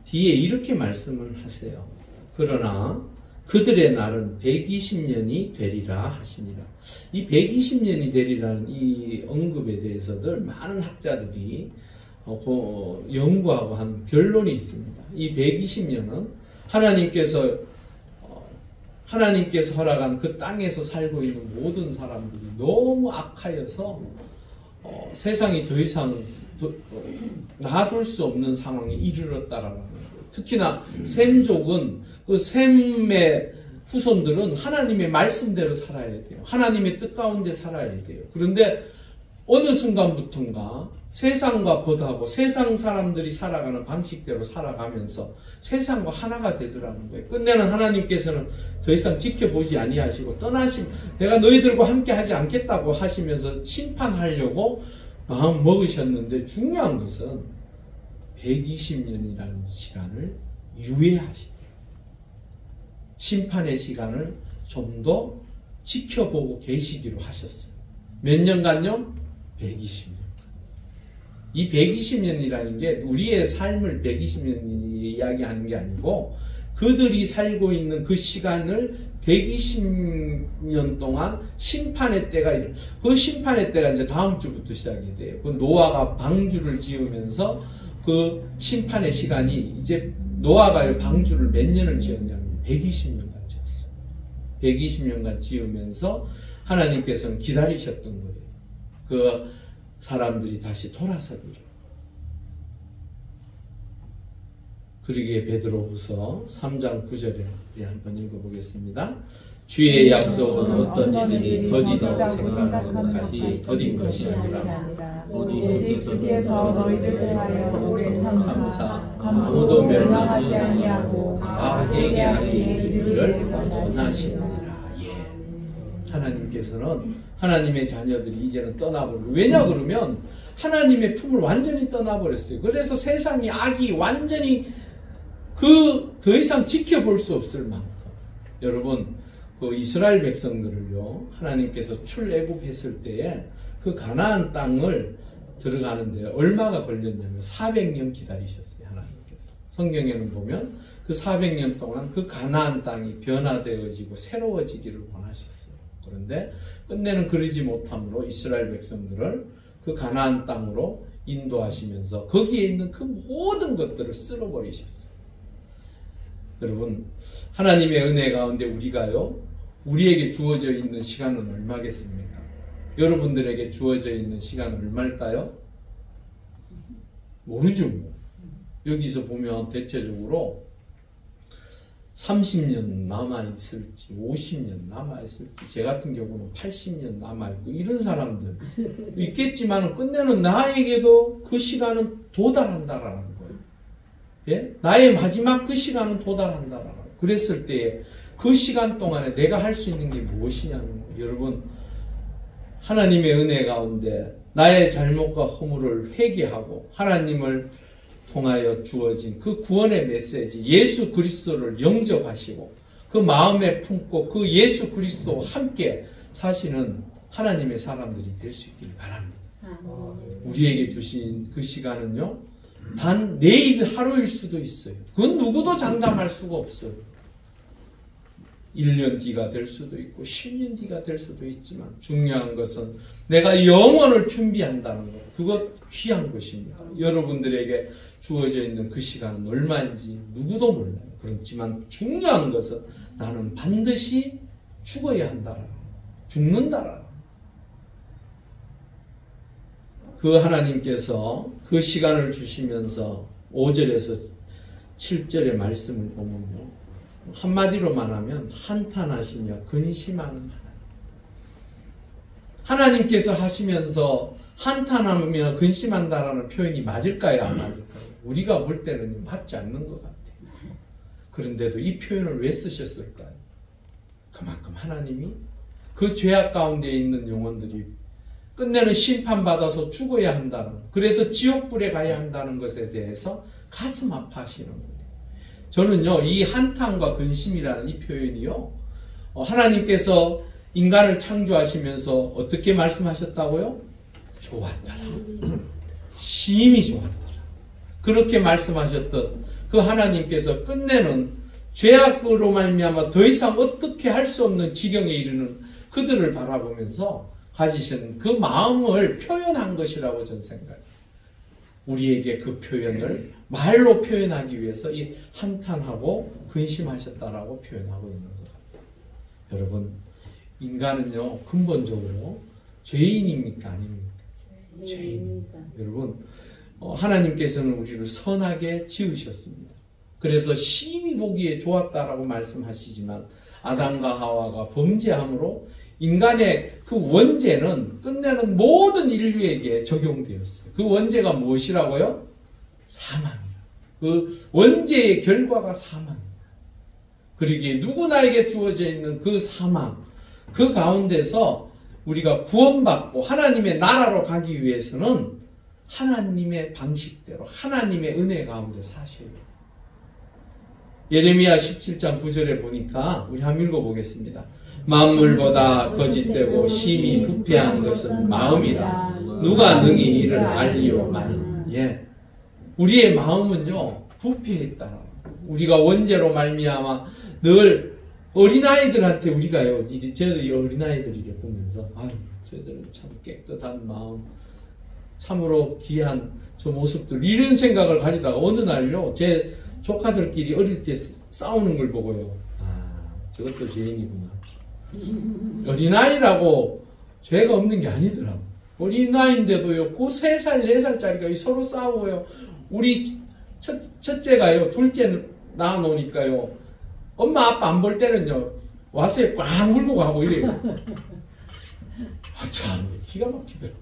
뒤에 이렇게 말씀을 하세요. 그러나 그들의 날은 120년이 되리라 하시니라. 이 120년이 되리라는 이 언급에 대해서들 많은 학자들이 연구하고 한 결론이 있습니다. 이 120년은 하나님께서 허락한 그 땅에서 살고 있는 모든 사람들이 너무 악하여서 세상이 더 이상 놔둘 수 없는 상황에 이르렀다라는 거예요. 특히나 셈족은 그 셈의 후손들은 하나님의 말씀대로 살아야 돼요. 하나님의 뜻 가운데 살아야 돼요. 그런데 어느 순간부터인가 세상과 벗하고 세상 사람들이 살아가는 방식대로 살아가면서 세상과 하나가 되더라는 거예요. 끝내는 하나님께서는 더 이상 지켜보지 아니하시고 내가 너희들과 함께 하지 않겠다고 하시면서 심판하려고 마음 먹으셨는데 중요한 것은 120년이라는 시간을 유예하시대요. 심판의 시간을 좀 더 지켜보고 계시기로 하셨어요. 몇 년간요? 120년. 이 120년이라는 게 우리의 삶을 120년 이야기하는 게 아니고 그들이 살고 있는 그 시간을 120년 동안 심판의 때가 그 심판의 때가 이제 다음 주부터 시작이 돼요. 그 노아가 방주를 지으면서 그 심판의 시간이 이제 노아가 방주를 몇 년을 지었냐면 120년간 지었어요. 120년간 지으면서 하나님께서는 기다리셨던 거예요. 그 사람들이 다시 돌아서기를. 그러기에 베드로후서 3장 9절에 한번 읽어보겠습니다. 주의 약속은 어떤 이들이 더디다고 생각하는 것까지 더딘 것이 아니라 오직 주께서 너희를 위하여 오래 참사 아무도 멸망하지 아니하고 다 회개하기에 이르기를 원하시느니라. 하나님께서는 하나님의 자녀들이 이제는 떠나버리고, 왜냐 그러면 하나님의 품을 완전히 떠나버렸어요. 그래서 세상이 악이 완전히 더 이상 지켜볼 수 없을 만큼. 여러분 그 이스라엘 백성들을요 하나님께서 출애굽했을 때에 그 가나안 땅을 들어가는데 얼마가 걸렸냐면 400년 기다리셨어요. 하나님께서. 성경에는 보면 그 400년 동안 그 가나안 땅이 변화되어지고 새로워지기를 원하셨어요. 그런데 끝내는 그러지 못함으로 이스라엘 백성들을 그 가나안 땅으로 인도하시면서 거기에 있는 그 모든 것들을 쓸어버리셨어요. 여러분 하나님의 은혜 가운데 우리에게 주어져 있는 시간은 얼마겠습니까? 여러분들에게 주어져 있는 시간은 얼마일까요? 모르죠. 여기서 보면 대체적으로 30년 남아있을지 50년 남아있을지 제 같은 경우는 80년 남아있고 이런 사람들 있겠지만 끝내는 나에게도 그 시간은 도달한다라는 거예요. 예? 나의 마지막 그 시간은 도달한다라는 거예요. 그랬을 때 그 시간 동안에 내가 할 수 있는 게 무엇이냐는 거예요. 여러분 하나님의 은혜 가운데 나의 잘못과 허물을 회개하고 하나님을 통하여 주어진 그 구원의 메시지 예수 그리스도를 영접하시고 그 마음에 품고 그 예수 그리스도와 함께 사시는 하나님의 사람들이 될 수 있기를 바랍니다. 우리에게 주신 그 시간은요 단 내일 하루일 수도 있어요. 그건 누구도 장담할 수가 없어요. 1년 뒤가 될 수도 있고 10년 뒤가 될 수도 있지만 중요한 것은 내가 영원을 준비한다는 것. 그것 귀한 것입니다. 여러분들에게 주어져 있는 그 시간은 얼마인지 누구도 몰라요. 그렇지만 중요한 것은 나는 반드시 죽어야 한다라는 것. 죽는다라는 것. 그 하나님께서 그 시간을 주시면서 5절에서 7절의 말씀을 보면요. 한마디로 말하면 한탄하시며 근심하는 하나님. 하나님께서 하시면서 한탄하며 근심한다라는 표현이 맞을까요? 안 맞을까요? 우리가 볼 때는 맞지 않는 것 같아요. 그런데도 이 표현을 왜 쓰셨을까요? 그만큼 하나님이 그 죄악 가운데 있는 영혼들이 끝내는 심판받아서 죽어야 한다는, 그래서 지옥불에 가야 한다는 것에 대해서 가슴 아파하시는 거예요. 저는요, 이 한탄과 근심이라는 이 표현이요, 하나님께서 인간을 창조하시면서 어떻게 말씀하셨다고요? 좋았더라. 심히 좋았더라. 그렇게 말씀하셨던 그 하나님께서 끝내는 죄악으로 말미암아 더 이상 어떻게 할 수 없는 지경에 이르는 그들을 바라보면서 가지신 그 마음을 표현한 것이라고 저는 생각해요. 우리에게 그 표현을 말로 표현하기 위해서 이 한탄하고 근심하셨다라고 표현하고 있는 것 같아요. 여러분, 인간은요, 근본적으로 죄인입니까? 아닙니까? 죄인입니다. 여러분, 하나님께서는 우리를 선하게 지으셨습니다. 그래서 심히 보기에 좋았다라고 말씀하시지만 아담과 하와가 범죄함으로 인간의 그 원죄는 끝내는 모든 인류에게 적용되었어요. 그 원죄가 무엇이라고요? 사망이에요. 그 원죄의 결과가 사망이에요. 그러기에 누구나에게 주어져 있는 그 사망, 그 가운데서 우리가 구원받고 하나님의 나라로 가기 위해서는 하나님의 방식대로 하나님의 은혜 가운데 사셔야 돼요. 예레미야 17장 9절에 보니까 우리 한번 읽어보겠습니다. 만물보다 거짓되고 심히 부패한 것은 마음이라 누가 능히 이를 알리오마니. 예, 우리의 마음은요 부패했다. 우리가 원죄로 말미암아 늘 어린아이들한테 우리가요, 저희들이 어린아이들이래 보면서 아유 저희들은 참 깨끗한 마음, 참으로 귀한 저 모습들, 이런 생각을 가지다가 어느 날요 제 조카들끼리 어릴 때 싸우는 걸 보고요, 아 저것도 죄인이구나. 어린아이라고 죄가 없는 게 아니더라고. 어린아이인데도요, 그 3살, 4살짜리가 서로 싸워요. 우리 첫째가요, 둘째 낳아놓으니까요, 엄마, 아빠 안 볼 때는요, 와서 꽉 물고 가고 이래요. 아, 참, 기가 막히더라고.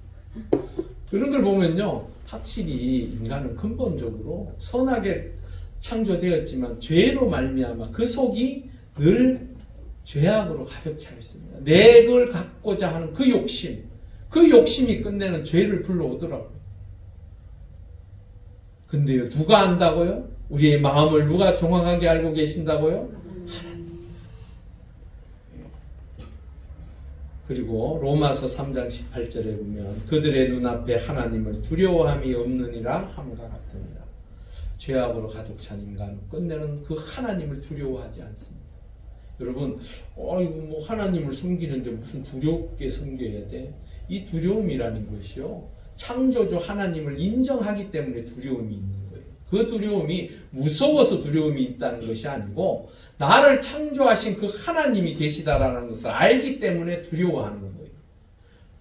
그런 걸 보면요, 확실히 인간은 근본적으로 선하게 창조되었지만, 죄로 말미암아 그 속이 늘 죄악으로 가득 차 있습니다. 내 걸 갖고자 하는 그 욕심, 그 욕심이 끝내는 죄를 불러오더라고요. 근데요, 누가 안다고요? 우리의 마음을 누가 정확하게 알고 계신다고요? 하나님. 그리고 로마서 3장 18절에 보면 그들의 눈앞에 하나님을 두려워함이 없느니라 함과 같으니라. 죄악으로 가득 찬 인간은 끝내는 그 하나님을 두려워하지 않습니다. 여러분, 이거 뭐 하나님을 섬기는데 무슨 두렵게 섬겨야 돼? 이 두려움이라는 것이요, 창조주 하나님을 인정하기 때문에 두려움이 있는 거예요. 그 두려움이 무서워서 두려움이 있다는 것이 아니고 나를 창조하신 그 하나님이 계시다라는 것을 알기 때문에 두려워하는 거예요.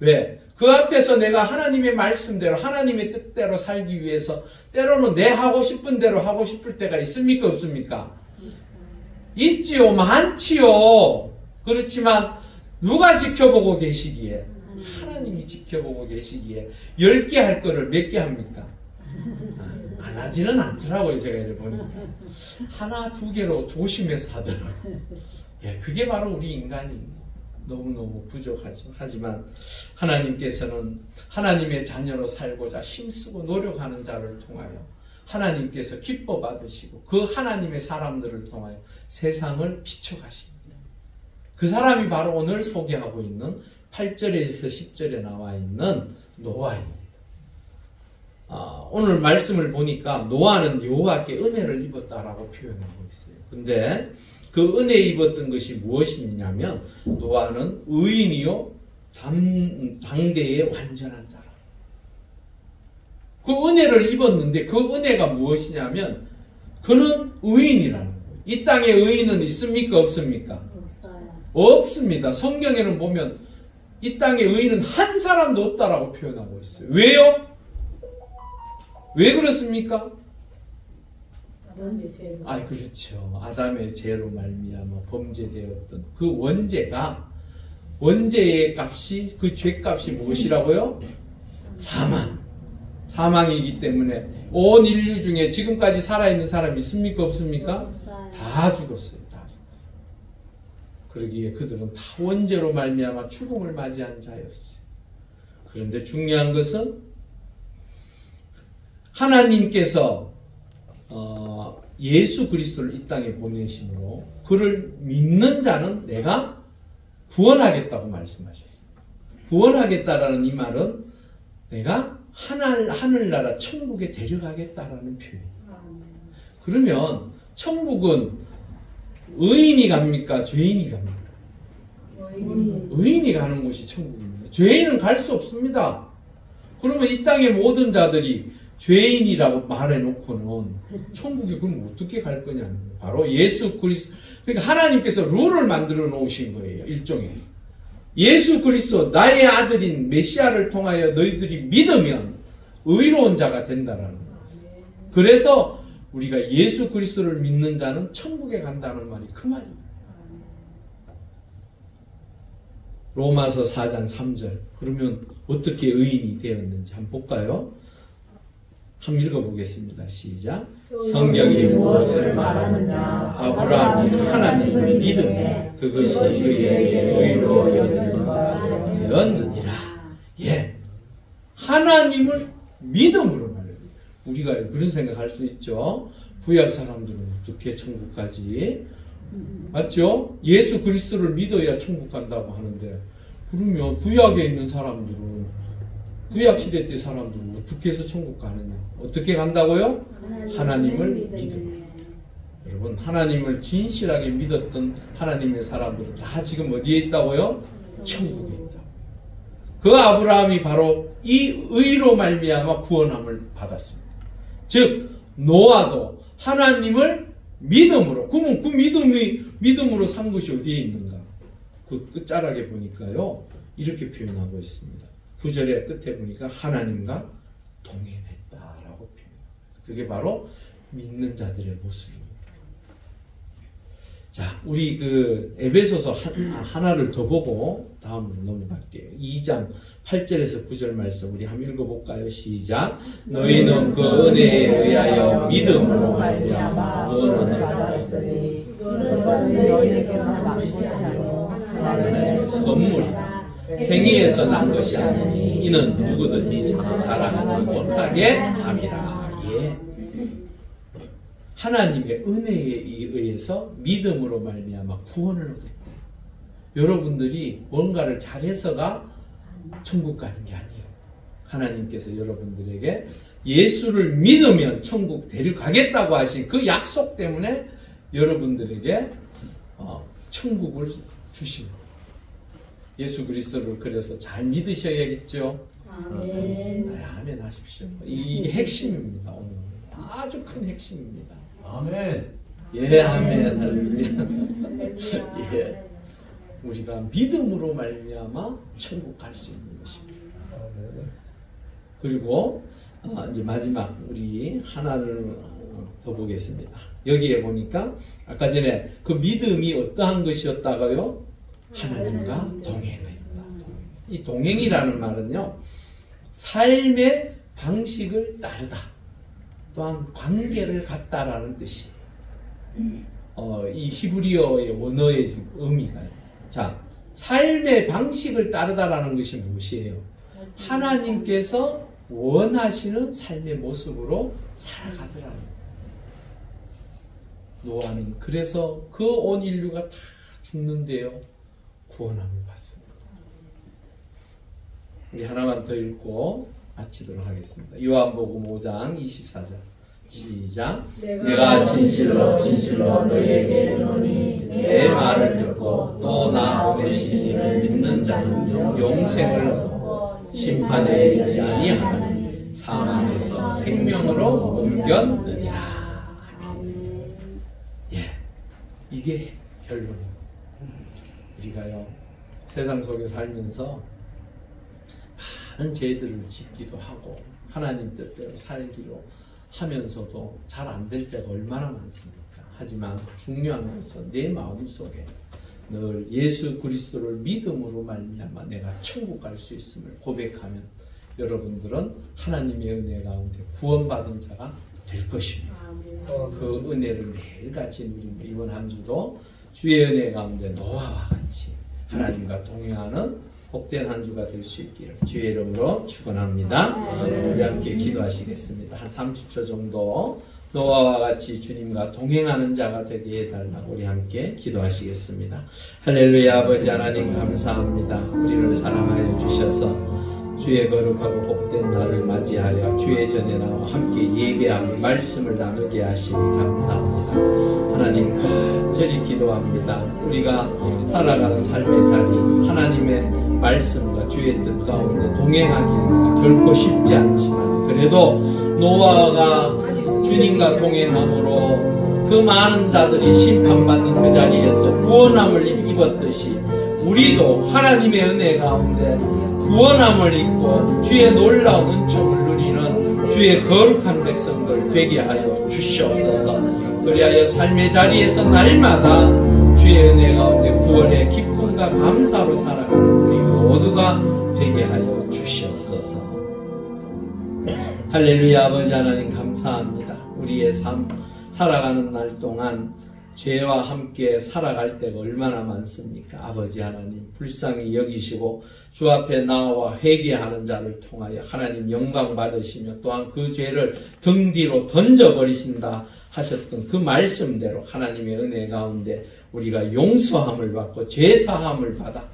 왜? 그 앞에서 내가 하나님의 말씀대로 하나님의 뜻대로 살기 위해서 때로는 내 하고 싶은 대로 하고 싶을 때가 있습니까? 없습니까? 있지요. 많지요. 그렇지만 누가 지켜보고 계시기에? 하나님이 지켜보고 계시기에 10개 할 거를 몇 개 합니까? 안 하지는 않더라고요. 제가 이제 보니까 하나, 2개로 조심해서 하더라고요. 예, 그게 바로 우리 인간이 너무너무 부족하죠. 하지만 하나님께서는 하나님의 자녀로 살고자 힘쓰고 노력하는 자를 통하여 하나님께서 기뻐 받으시고 그 하나님의 사람들을 통하여 세상을 비춰가십니다. 그 사람이 바로 오늘 소개하고 있는 8절에서 10절에 나와 있는 노아입니다. 오늘 말씀을 보니까 노아는 여호와께 은혜를 입었다라고 표현하고 있어요. 근데 그 은혜 입었던 것이 무엇이냐면 노아는 의인이요 당대의 완전한 자라. 그 은혜를 입었는데 그 은혜가 무엇이냐면 그는 의인이라는 거예요. 이 땅에 의인은 있습니까? 없습니까? 없어요. 없습니다. 성경에는 보면 이 땅에 의인은 한 사람도 없다라고 표현하고 있어요. 왜요? 왜 그렇습니까? 언제 죄를 그렇죠. 아담의 죄로 말미암아 범죄되었던 그 원죄의 값이, 그 죄값이 무엇이라고요? 사망이기 때문에 온 인류 중에 지금까지 살아있는 사람 있습니까? 없습니까? 없어요. 다 죽었어요. 그러기에 그들은 다 원죄로 말미암아 죽음을 맞이한 자였어요. 그런데 중요한 것은 하나님께서 예수 그리스도를 이 땅에 보내심으로 그를 믿는 자는 내가 구원하겠다고 말씀하셨습니다. 구원하겠다라는 이 말은 내가 하늘나라 천국에 데려가겠다라는 표현이에요. 그러면 천국은 의인이 갑니까? 죄인이 갑니까? 의인이 가는 곳이 천국입니다. 죄인은 갈 수 없습니다. 그러면 이 땅의 모든 자들이 죄인이라고 말해놓고는 천국에 그럼 어떻게 갈 거냐는 거예요. 바로 예수 그리스도. 그러니까 하나님께서 룰을 만들어 놓으신 거예요. 일종의. 예수 그리스도 나의 아들인 메시아를 통하여 너희들이 믿으면 의로운 자가 된다라는 거예요. 그래서 우리가 예수 그리스도를 믿는 자는 천국에 간다는 말이 그 말이에요. 로마서 4장 3절. 그러면 어떻게 의인이 되었는지 한번 볼까요? 한번 읽어보겠습니다. 시작. 성경이 무엇을 말하느냐? 아브라함이 하나님을 믿음에 그것이 그에게 의로 여겨졌느니라. 예, 하나님을 믿음으로 말해요. 우리가 그런 생각할 수 있죠. 구약 사람들은 어떻게 천국 가지? 맞죠? 예수 그리스도를 믿어야 천국 간다고 하는데, 그러면 구약에 있는 사람들은, 구약 시대 때 사람들은 어떻게 해서 천국 가느냐? 어떻게 간다고요? 하나님을 믿음. 여러분, 하나님을 진실하게 믿었던 하나님의 사람들은 다 지금 어디에 있다고요? 천국에 있다. 그 아브라함이 바로 이 의로 말미암아 구원함을 받았습니다. 즉 노아도 하나님을 믿음으로. 그러면 그 믿음으로 산 것이 어디에 있는가? 그 끝자락에 보니까요, 이렇게 표현하고 있습니다. 9절의 끝에 보니까 하나님과 동행했다라고 표현합니다. 그게 바로 믿는 자들의 모습입니다. 자, 우리 그 에베소서 하나를 더 보고 다음으로 넘어갈게요. 2장 8절에서 9절 말씀 우리 한번 읽어볼까요? 시작. 너희는 그 은혜에 의하여 믿음으로 말미암아 구원을 받았으니 그것은 너희에게서 난 것이 아니요 하나님의 선물이다. 행위에서 난 것이 아니니 이는 누구든지 자랑하지 못하게 함이라. 예. 하나님의 은혜에 의해서 믿음으로 말미암아 구원을 얻었고, 여러분들이 뭔가를 잘해서가 천국 가는 게 아니에요. 하나님께서 여러분들에게 예수를 믿으면 천국 데려가겠다고 하신 그 약속 때문에 여러분들에게 천국을 주신 거예요. 예수 그리스도를 그래서 잘 믿으셔야겠죠. 아멘. 아멘 하십시오. 이게 핵심입니다. 오늘 아주 큰 핵심입니다. 아멘. 예, 아멘. 할렐루야. 예, 우리가 믿음으로 말미암아 천국 갈 수 있는 것입니다. 그리고 이제 마지막 우리 하나를 더 보겠습니다. 여기에 보니까 아까 전에 그 믿음이 어떠한 것이었다고요? 하나님과 동행했다. 이 동행이라는 말은요, 삶의 방식을 따르다, 또한 관계를 갖다라는 뜻이에요. 이 히브리어의 원어의 의미가요. 자, 삶의 방식을 따르다라는 것이 무엇이에요? 하나님께서 원하시는 삶의 모습으로 살아가더라는 거예요. 노아는 그래서 그 온 인류가 다 죽는데요, 구원함을 받습니다. 우리 하나만 더 읽고 마치도록 하겠습니다. 요한복음 5장 24절 시작. 내가 진실로 진실로 너희에게 이르노니 내 말을 듣고 또 나 보내신 이를 믿는 자는 영생을 얻고 심판에 이르지 아니하나니 사망에서 생명으로 옮겼느니라. 예, 이게 결론입니다. 우리가요 세상 속에 살면서 많은 죄들을 짓기도 하고 하나님 뜻대로 살기로 하면서도 잘 안 될 때가 얼마나 많습니까? 하지만 중요한 것은 내 마음속에 늘 예수 그리스도를 믿음으로 말미암아 내가 천국 갈 수 있음을 고백하면 여러분들은 하나님의 은혜 가운데 구원받은 자가 될 것입니다. 그 은혜를 매일같이 누리며 이번 한 주도 주의 은혜 가운데 노아와 같이 하나님과 동행하는 복된 한 주가 될 수 있기를 주의 이름으로 축원합니다. 우리 함께 기도하시겠습니다. 한 30초 정도 노아와 같이 주님과 동행하는 자가 되게 해달라고 우리 함께 기도하시겠습니다. 할렐루야. 아버지 하나님 감사합니다. 우리를 사랑하여 주셔서 주의 거룩하고 복된 날을 맞이하여 주의 전에 나와 함께 예배하며 말씀을 나누게 하시니 감사합니다. 하나님 간절히 기도합니다. 우리가 살아가는 삶의 자리 하나님의 말씀과 주의 뜻 가운데 동행하기가 결코 쉽지 않지만 그래도 노아가 주님과 동행함으로 그 많은 자들이 심판받는 그 자리에서 구원함을 입었듯이 우리도 하나님의 은혜 가운데 구원함을 입고 주의 놀라운 은총을 누리는 주의 거룩한 백성들 되게 하여 주시옵소서. 그리하여 삶의 자리에서 날마다 주의 은혜 가운데 구원의 기쁨과 감사로 살아가는 우리 모두가 되게 하여 주시옵소서. 할렐루야. 아버지 하나님 감사합니다. 우리의 삶 살아가는 날 동안 죄와 함께 살아갈 때가 얼마나 많습니까? 아버지 하나님 불쌍히 여기시고 주 앞에 나와 회개하는 자를 통하여 하나님 영광 받으시며 또한 그 죄를 등 뒤로 던져버리신다 하셨던 그 말씀대로 하나님의 은혜 가운데 우리가 용서함을 받고 죄사함을 받아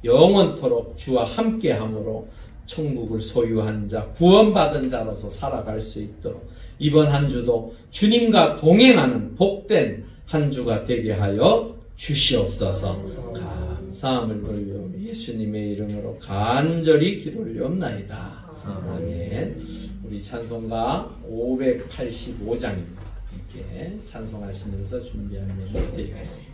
영원토록 주와 함께함으로 천국을 소유한 자, 구원받은 자로서 살아갈 수 있도록 이번 한 주도 주님과 동행하는 복된 한 주가 되게 하여 주시옵소서. 감사함을 돌려 예수님의 이름으로 간절히 기도올리옵나이다. 아멘. 우리 찬송가 585장입니다. 함께 찬송하시면서 준비한 예물 드리겠습니다.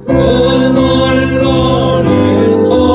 그 널널의 손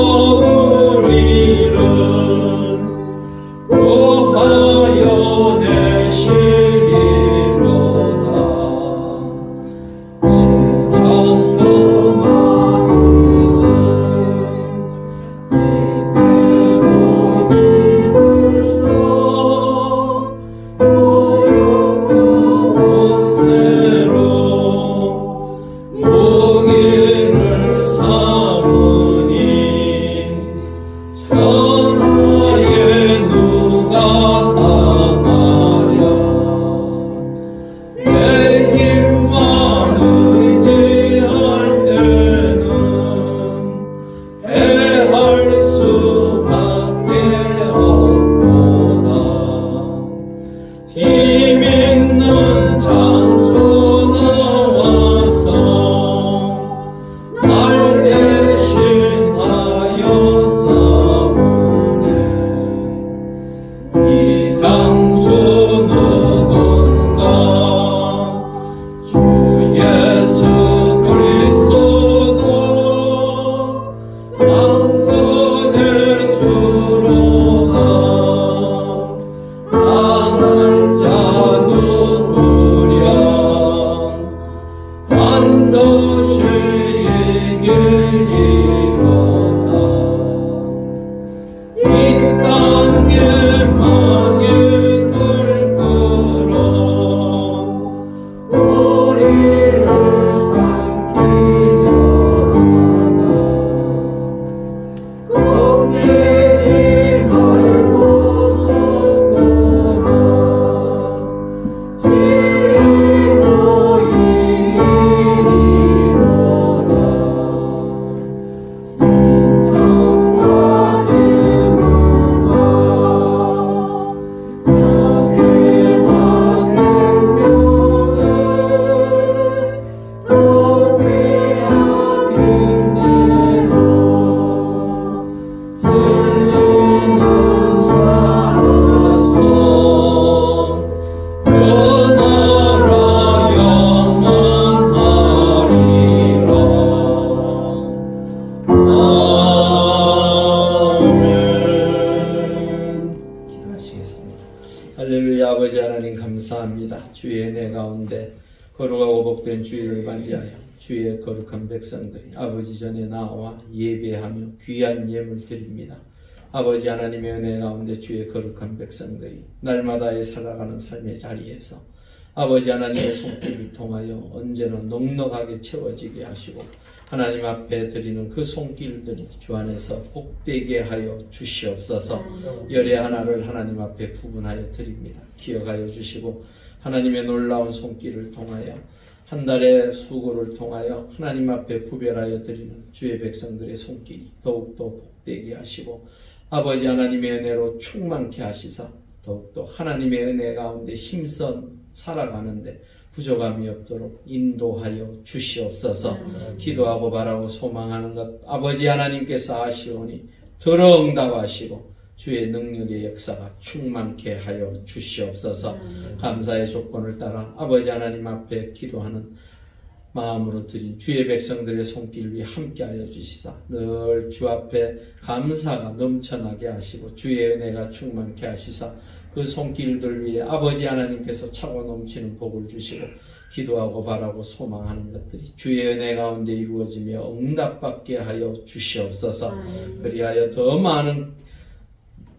할렐루야. 아버지 하나님 감사합니다. 주의 은혜 가운데 거룩하고 복된 주일을 맞이하여 주의 거룩한 백성들이 아버지 전에 나와 예배하며 귀한 예물 드립니다. 아버지 하나님의 은혜 가운데 주의 거룩한 백성들이 날마다의 살아가는 삶의 자리에서 아버지 하나님의 손길을 통하여 언제나 넉넉하게 채워지게 하시고 하나님 앞에 드리는 그 손길들이 주 안에서 복되게 하여 주시옵소서. 열의 하나를 하나님 앞에 부분하여 드립니다. 기억하여 주시고 하나님의 놀라운 손길을 통하여 한 달의 수고를 통하여 하나님 앞에 구별하여 드리는 주의 백성들의 손길이 더욱더 복되게 하시고 아버지 하나님의 은혜로 충만케 하시사 더욱더 하나님의 은혜 가운데 힘써 살아가는데 부족함이 없도록 인도하여 주시옵소서. 기도하고 바라고 소망하는 것 아버지 하나님께서 아시오니 들어응답하시고 주의 능력의 역사가 충만케 하여 주시옵소서. 감사의 조건을 따라 아버지 하나님 앞에 기도하는 마음으로 드린 주의 백성들의 손길 위에 함께하여 주시사 늘 주 앞에 감사가 넘쳐나게 하시고 주의 은혜가 충만케 하시사 그 손길들 위에 아버지 하나님께서 차고 넘치는 복을 주시고 기도하고 바라고 소망하는 것들이 주의 은혜 가운데 이루어지며 응답받게 하여 주시옵소서. 그리하여 더 많은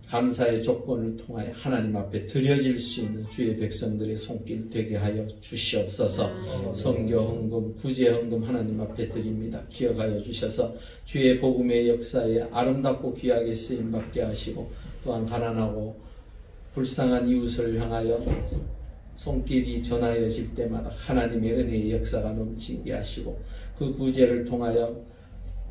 감사의 조건을 통하여 하나님 앞에 드려질 수 있는 주의 백성들의 손길 되게 하여 주시옵소서. 선교 헌금, 구제 헌금 하나님 앞에 드립니다. 기억하여 주셔서 주의 복음의 역사에 아름답고 귀하게 쓰임 받게 하시고 또한 가난하고 불쌍한 이웃을 향하여 손길이 전하여질 때마다 하나님의 은혜의 역사가 넘치게 하시고 그 구제를 통하여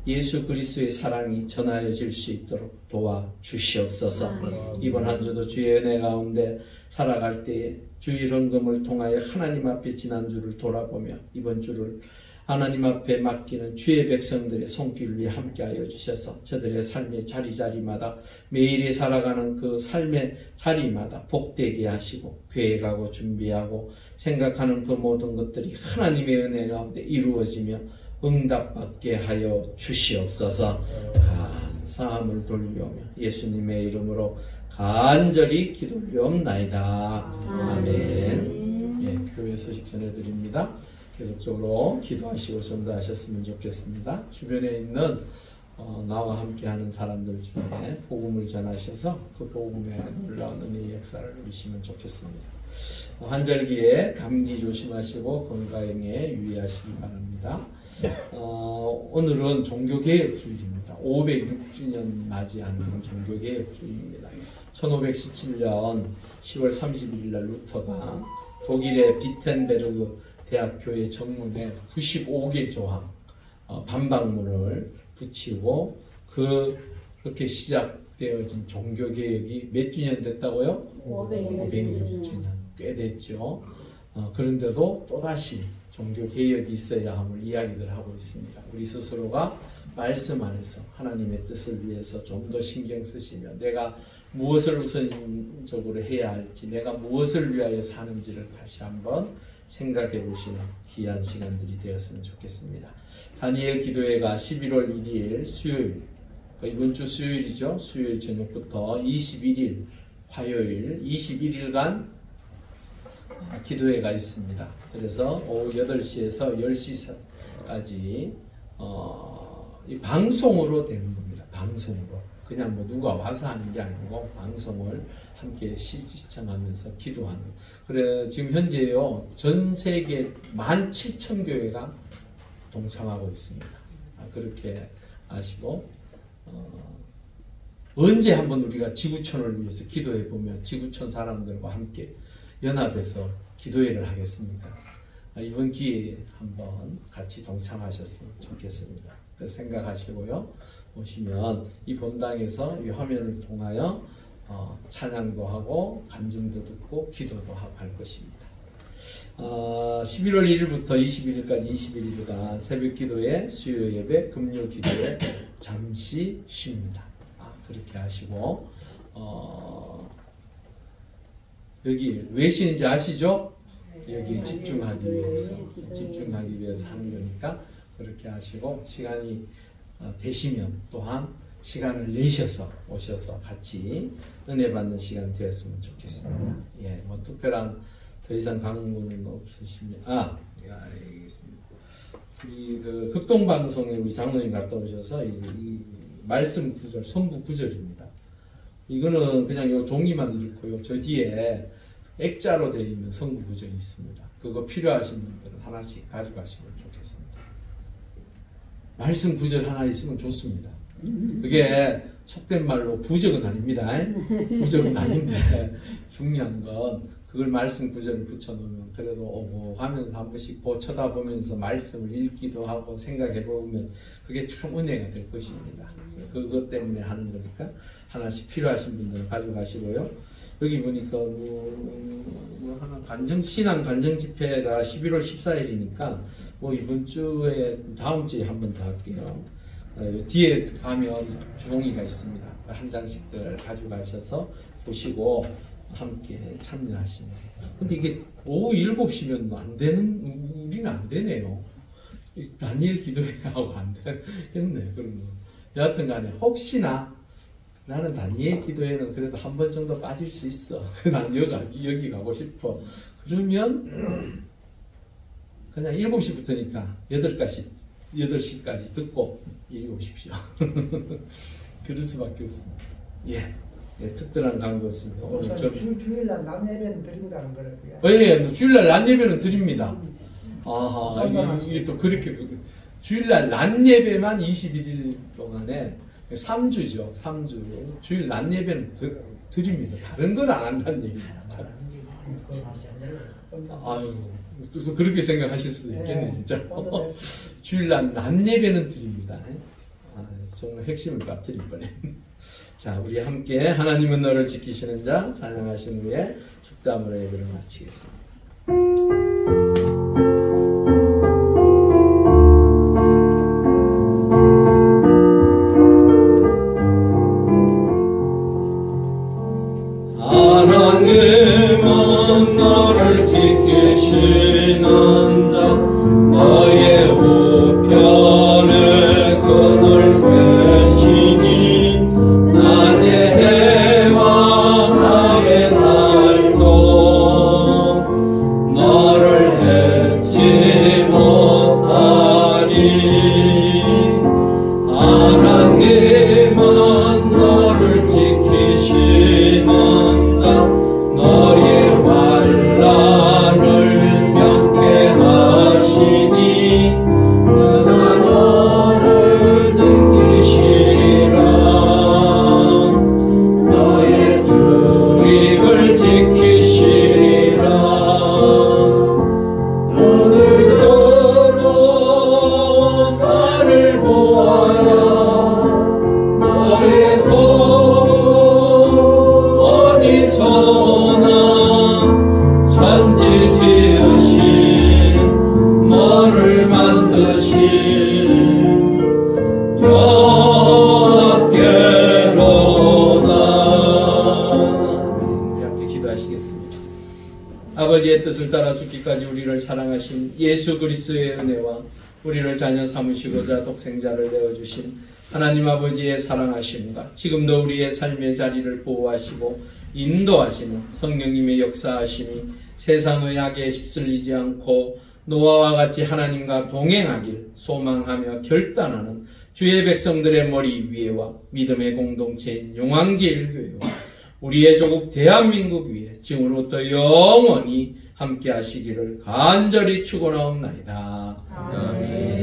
예수 그리스도의 사랑이 전하여질 수 있도록 도와주시옵소서. 이번 한 주도 주의 은혜 가운데 살아갈 때에 주일 헌금을 통하여 하나님 앞에 지난주를 돌아보며 이번 주를 하나님 앞에 맡기는 주의 백성들의 손길 위에 함께하여 주셔서 저들의 삶의 자리자리마다 매일이 살아가는 그 삶의 자리마다 복되게 하시고 계획하고 준비하고 생각하는 그 모든 것들이 하나님의 은혜 가운데 이루어지며 응답받게 하여 주시옵소서. 감사함을 돌리오며 예수님의 이름으로 간절히 기도드리옵나이다. 아멘. 예, 교회 소식 전해드립니다. 계속적으로 기도하시고 전도하셨으면 좋겠습니다. 주변에 있는 나와 함께하는 사람들 중에 복음을 전하셔서 그 복음의 놀라운 은혜의 역사를 누리시면 좋겠습니다. 환절기에 감기 조심하시고 건강에 유의하시기 바랍니다. 오늘은 종교개혁주일입니다. 506주년 맞이하는 종교개혁주일입니다. 1517년 10월 31일 날 루터가 독일의 비텐베르그 대학교의 정문에 95개 조항 반박문을 붙이고 그렇게 시작되어진 종교개혁이 몇 주년 됐다고요? 506주년 꽤 됐죠. 그런데도 또다시 종교개혁이 있어야 함을 이야기들 하고 있습니다. 우리 스스로가 말씀 안에서 하나님의 뜻을 위해서 좀 더 신경 쓰시며 내가 무엇을 우선적으로 해야 할지 내가 무엇을 위하여 사는지를 다시 한번 생각해 보시는 귀한 시간들이 되었으면 좋겠습니다. 다니엘 기도회가 11월 1일 수요일, 이번 주 수요일이죠. 수요일 저녁부터 21일 화요일 21일간 기도회가 있습니다. 그래서 오후 8시에서 10시까지 이 방송으로 되는 겁니다. 방송으로. 그냥 뭐 누가 와서 하는 게 아니고 방송을 함께 시청하면서 기도하는. 그래 지금 현재요 전 세계 17,000교회가 동참하고 있습니다. 그렇게 아시고 언제 한번 우리가 지구촌을 위해서 기도해 보면 지구촌 사람들과 함께 연합해서 기도회를 하겠습니까? 이번 기회에 한번 같이 동참하셨으면 좋겠습니다. 생각하시고요. 오시면 이 본당에서 이 화면을 통하여 찬양도 하고 간증도 듣고 기도도 하고 할 것입니다. 11월 1일부터 21일까지 21일간 새벽 기도회, 수요 예배, 금요 기도회 잠시 쉽니다. 그렇게 하시고 여기 왜 쉬는지 아시죠? 여기에 집중하기 위해서 하는 거니까 그렇게 하시고 시간이 되시면 또한 시간을 내셔서 오셔서 같이 은혜 받는 시간 되었으면 좋겠습니다. 예, 뭐 특별한 더 이상 강문은 없으십니다. 알겠습니다. 우리 그 극동방송에 우리 장로님 갔다 오셔서 이 말씀 구절, 선부 구절입니다. 이거는 그냥 요 종이만 이렇고요. 저 뒤에 액자로 되어 있는 선부 구절이 있습니다. 그거 필요하신 분들은 하나씩 가져가시면 좋겠습니다. 말씀 구절 하나 있으면 좋습니다. 그게 속된 말로 부적은 아닙니다. 부적은 아닌데 중요한 건 그걸 말씀 구절을 붙여놓으면 그래도 뭐 하면서 한 번씩 쳐다보면서 말씀을 읽기도 하고 생각해보면 그게 참 은혜가 될 것입니다. 그것 때문에 하는 거니까 하나씩 필요하신 분들은 가져가시고요. 여기 보니까 뭐 하나 신앙 간증 집회가 11월 14일이니까 뭐 이번 주에 다음 주에 한 번 더 할게요. 뒤에 가면 종이가 있습니다. 한 장씩들 가져가셔서 보시고 함께 참여하시면. 근데 이게 오후 7시면 안 되는, 우리는 안 되네요. 다니엘 기도회하고 안 되겠네. 그러면 여하튼 간에 혹시나 나는 다니엘 기도회는 그래도 한 번 정도 빠질 수 있어. 난 여기 가고 싶어. 그러면 그냥 7시부터니까 8시까지 듣고 이리 오십시오. 그럴 수밖에 없습니다. 예, 특별한 강도 없습니다. 오늘 주일날 낮 예배는 드린다는 거라고요. 예, 주일날 낮 예배는 드립니다. 아하, 이게 또 그렇게 주일날 낮 예배만 21일 동안에 3주죠. 3주 주일 낮 예배는 드립니다. 다른 건 안 한다는 얘기입니다. 아유, 또 그렇게 생각하실 수도 있겠네, 진짜. 주일날 낮 예배는 드립니다. 정말 핵심을 빠뜨릴 뻔해. 자, 우리 함께 하나님은 너를 지키시는 자 찬양하신 후에 축담으로 예배를 마치겠습니다. 하나님은 너를 지키시는 자 너의 우편을 끊을 계시니 낮의 해와 밤의 달도 너를 해치 못하리. 하나님은 너를 지키시는 너의 환난을 면케하시니 그가 너를 지키시리라. 너의 주립을 지키시리라. 오늘도 산을 보아야 너의 도 어디서나 천지 지으신 너를 만드신 여호와께로다. 우리 함께 기도하시겠습니다. 아버지의 뜻을 따라 죽기까지 우리를 사랑하신 예수 그리스도의 은혜와 우리를 자녀 삼으시고자 독생자를 내어주신 하나님 아버지의 사랑하심과 지금도 우리의 삶의 자리를 보호하시고 인도하시는 성령님의 역사하심이 세상의 악에 휩쓸리지 않고 노아와 같이 하나님과 동행하길 소망하며 결단하는 주의 백성들의 머리 위에와 믿음의 공동체인 용왕제일교회와 우리의 조국 대한민국 위에 지금으로부터 영원히 함께 하시기를 간절히 축원하옵나이다. 아멘.